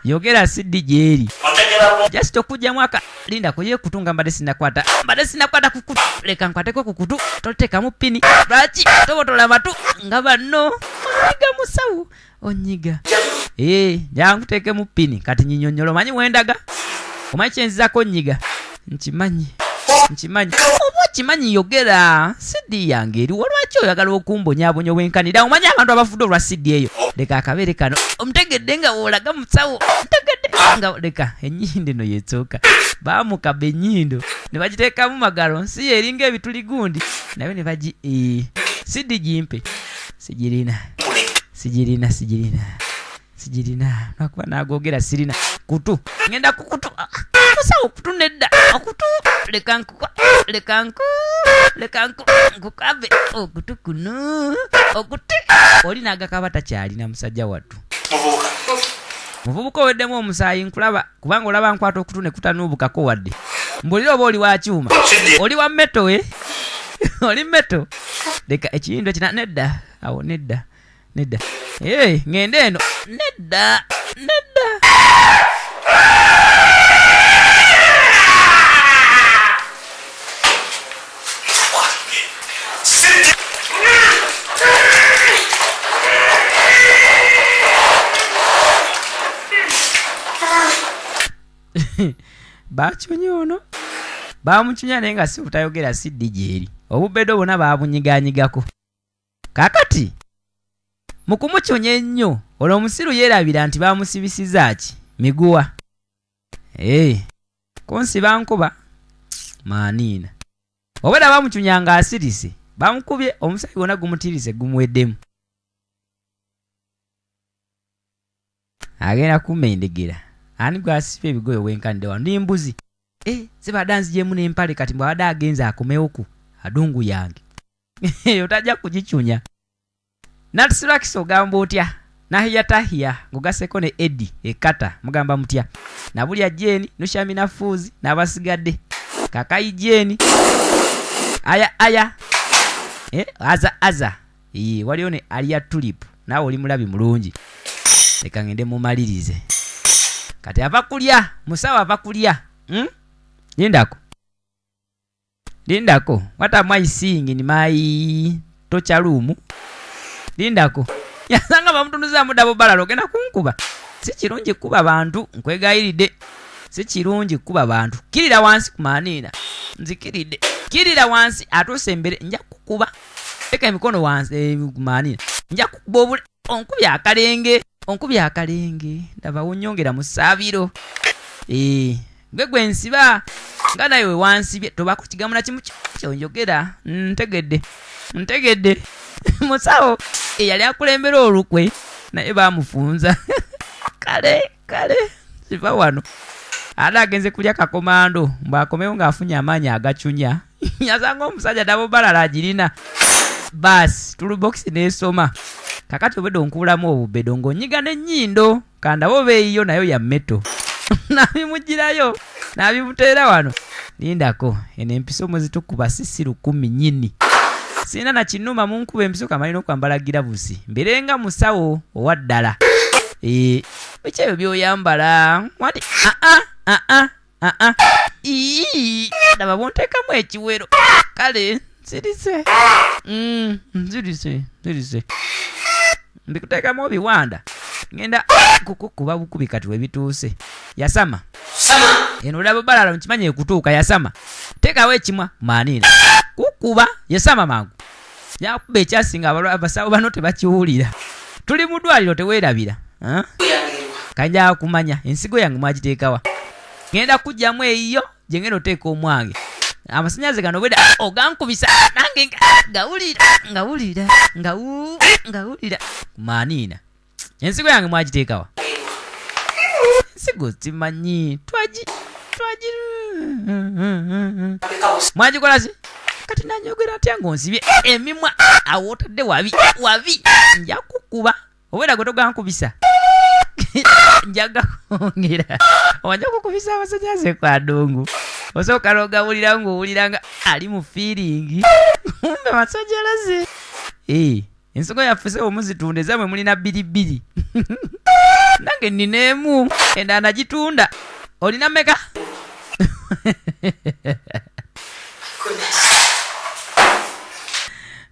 yogera Sidi gyeri just okujja mwaka linda ko ye kutunga mbade sinakwata kukutu leka nkwateko kukutu totekamu pini lwaki tobotola matu nga banno onyiga musawu onyiga jangu mu pini kati nyinyonyolo manyi wendaga omanyi kyenzizako nyiga nkimanyi oba kimanyi yogera Sidi yange eri walwaki oyagala okumbonyaabonya wenkanira omanyi abantu abafudde olwa Sidi eyo leka akabeere kano omutegedde nga woolaga musawo nga leka ennyindo no yetsooka baamukaba ennyindo ne bagiteekamu magalo nsi eringa ebituli gundi naye ne bagi Sidi gimpe sigirina nakuba naagogera sirina kutu ngenda kukutu musawo kutu nedda okutu leka nkukabe okutu kuno okuti oli naagakaba takyalina musajja wattu muvubuka oweddemu omusaayi nkulaba kubanga olaba nkwata okutu ne kutanuubukako wadde mbulira oba oli wa kyuma oli wa meto oli meto leka ekiyindo kina nedda awo nedda ngende eno nedda bachunya ono bamuchunya naye nga si butayogera Sidi gyeri obubbedo bwonna babunyiganyigako kakati mukumuchunya ennyo olwo omusiru yeerabira nti bamusibisiza ki miguwa konsiba nkuba maaniina obweda bamuchunya nga asirise bamukubye omusaayi gwonna gumutirise gumuweddemu agenda kumendegera ani gwasiba ebigoye wenkanidde wano ndi mbuzi zibadde nzigyemu n'empale kati mbwabadde agenza akomewoku adungu yange otajja kugichunya natusirwakisa ogamba otya nahiyatahiya ngugaseko ne Edi ekata mugamba mutya nabulya Jeni nushamina fuzi n'abasigadde kakayi Jeni aya aza waliyo ne aliya tulip naawe oli mulabi mulungi leka ngende mumalirize kati ava kulya musawo ava kulya lindako what am I seeing in my torture room lindako yasanga bamutunuza mudabo balalo genda kunkuba si kirungi kuba bantu nkwegayiridde si kirungi kuba bantu kirira wansi kumanina nzikiridde kirira wansi atuse mbere nja kukuba eka emikono wansi kumanina nja kukuba obule onkubya akalenge ndaba unyongera musabiro gwegwe nsiba nga naye we wansibye toba ku kigambo na kimu kyonjogera ntegedde musawo eyali akulembera olukwe naye bamufunza kale siva wano ada agenze kulya kakomando mbwakomewo ng'afunye amaanyi agacunya yasanga omusajja dabo balala agirina basi tulubokisi n'esoma kakati obedde onkuulamu obubbedo ng'onyiga n'ennyindo kandabo beeyiyo nayo ya meto nabimugirayo nabimuteera wano lindako eno empiso muzitukuba sisi 10 nyini sina na kinuma munkuba empiso kamalina okwambala giravusi mberenga musawo owaddala ekyo byoyambala wati ndaba bonteekamu ekiwero kale nzirise mbikuteekamu obiwanda ngenda kukukuba bukubi kati webituuse yasama eno olaba balala nkimanyi ekutuuka yasama teekawo ekimwa maanina kukuba yasama mangu yakuba ekyasinga abasawo bano tebakiwulira tuli mu ddwaliro teweerabira kanja kumanya ensigo yange mwagiteekawa ngenda kujjamu eyiyo gye ngenda oteeka omwange amasanyaze gano bweda ogankubisa nange ngawulira maanina ensigo yange mwagiteekawa ensigo zimanyi mwagikola si kati nanyogera atya ng'onsibye emimwa awo otadde wabi nja kukuba obwera gwe togankubisa njaga kwongera owanja kukubisa amasanyaze kwa ddungu osooka n'ogawulirawo ng'owuliranga ali mu fiiringi mumbe masajalaze ensigo yaffe omuzitunda ezamwe mulina bbiri nange nnineemu endala nagitunda olina meka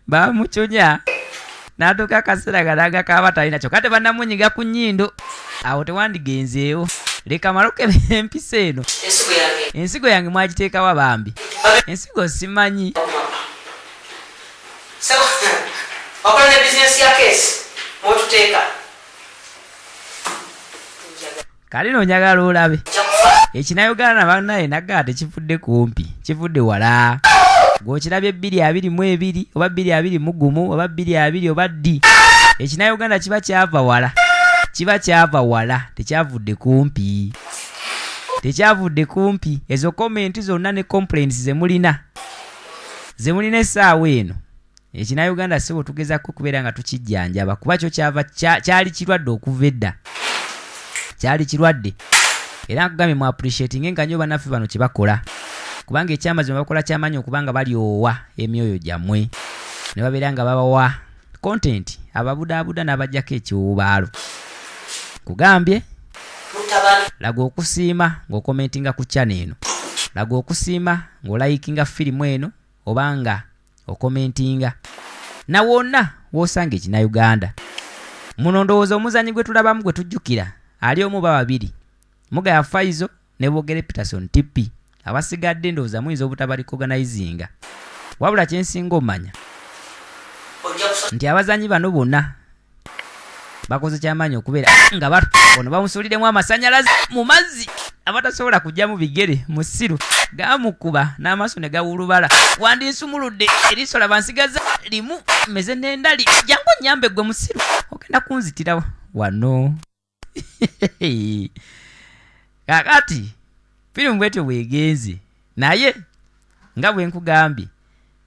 bamucunya n'atuuka akaseera galaga kaba talina kyokka tebannamunyiga ku nnyindo awo tewandigenzeewo leka maloke empisa eno ensigo yange mwagiteekawa bambi ensigo simanyi okola ne bizinesi ya keesi mwotuteeka kale noonyagala olabe ekinayogaana bannaye nagaa tekivudde kumpi kivudde wala ng'okirabye 222 oba 221 oba 220 oba ddi ekinayoganda kiba kyava wala tekyavudde kumpi ezo komenti zonna ne complaints zemulina essaawa eno ekinayoganda sibo tugezako kubeera nga tukijjanjaba kuba kyo kyali kirwadde okuva edda kyali kirwadde era nkugambye mu appreciating nga nnyo bannaffe bano kye bakola kubanga ekyamazima bakola kyamaanyi okubanga balyowa emyoyo gyammwe ne babeera nga babawa content ababudaabuda n'abajjako ekiwubaalo kugambye laga okusiima ng'okomentinga ku channel eno laga okusiima ng'olayikinga firimu eno oba nga okomentinga na wonna w'osanga ekinayuganda muno ndowooza omuzanyi gwe tulabamu gwe tujjukira ali omu ba babiri Mugaya Faizo ne Bogere Peterson TP abasigadde ndowooza muyinza obutabalikoganizinga wabula kyensinga omanya nti abazanyi bano bonna bakoze kyamaanyi okubeera nga ono bamusuuliddemu amasanyalaze mu mazzi abatasobola kujja mu bigere mu ssiru gamukuba n'amaaso ne gawulubala wandinsumuludde eriiso labansigaza limu meze n'endali jangu nyambe gwe mu ssiru ogenda kunzitira wano kakati firimu bwetyo bwegenze naye nga bwe nkugambye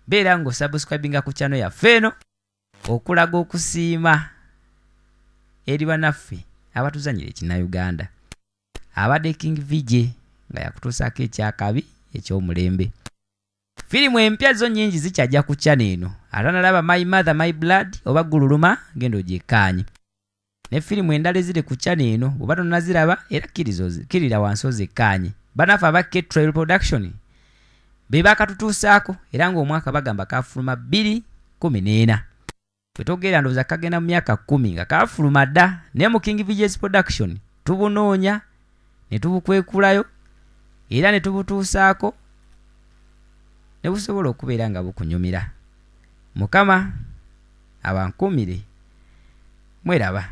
beera ng'osubscribinga ku channel yaffe eno okulaga okusiima eri bannaffe abatuzanyira ekinnayuganda abadde King Vj nga yakutuusaako ekyakabi eky'omulembe firimu empya zo nnyingi zikyajja ku channel eno atanalaba My Mother My Blood oba Gululuma genda ogyekkaanye ne firimu endala eziri ku channel eno bw'oba tonnaziraba era kirira wansi ozekkaanye bannaffe aba Trail Production be bakatutuusaako era ng'omwaka bagamba kafuluma 2014 bwe togeera ndowooza kagenda mu myaka 10 nga kafuluma dda naye mu King Vj's Production tubunoonya ne tubukwekulayo era ne tubutuusaako ne busobola okubeera nga bukunyumira. Mukama abankumire mweraba.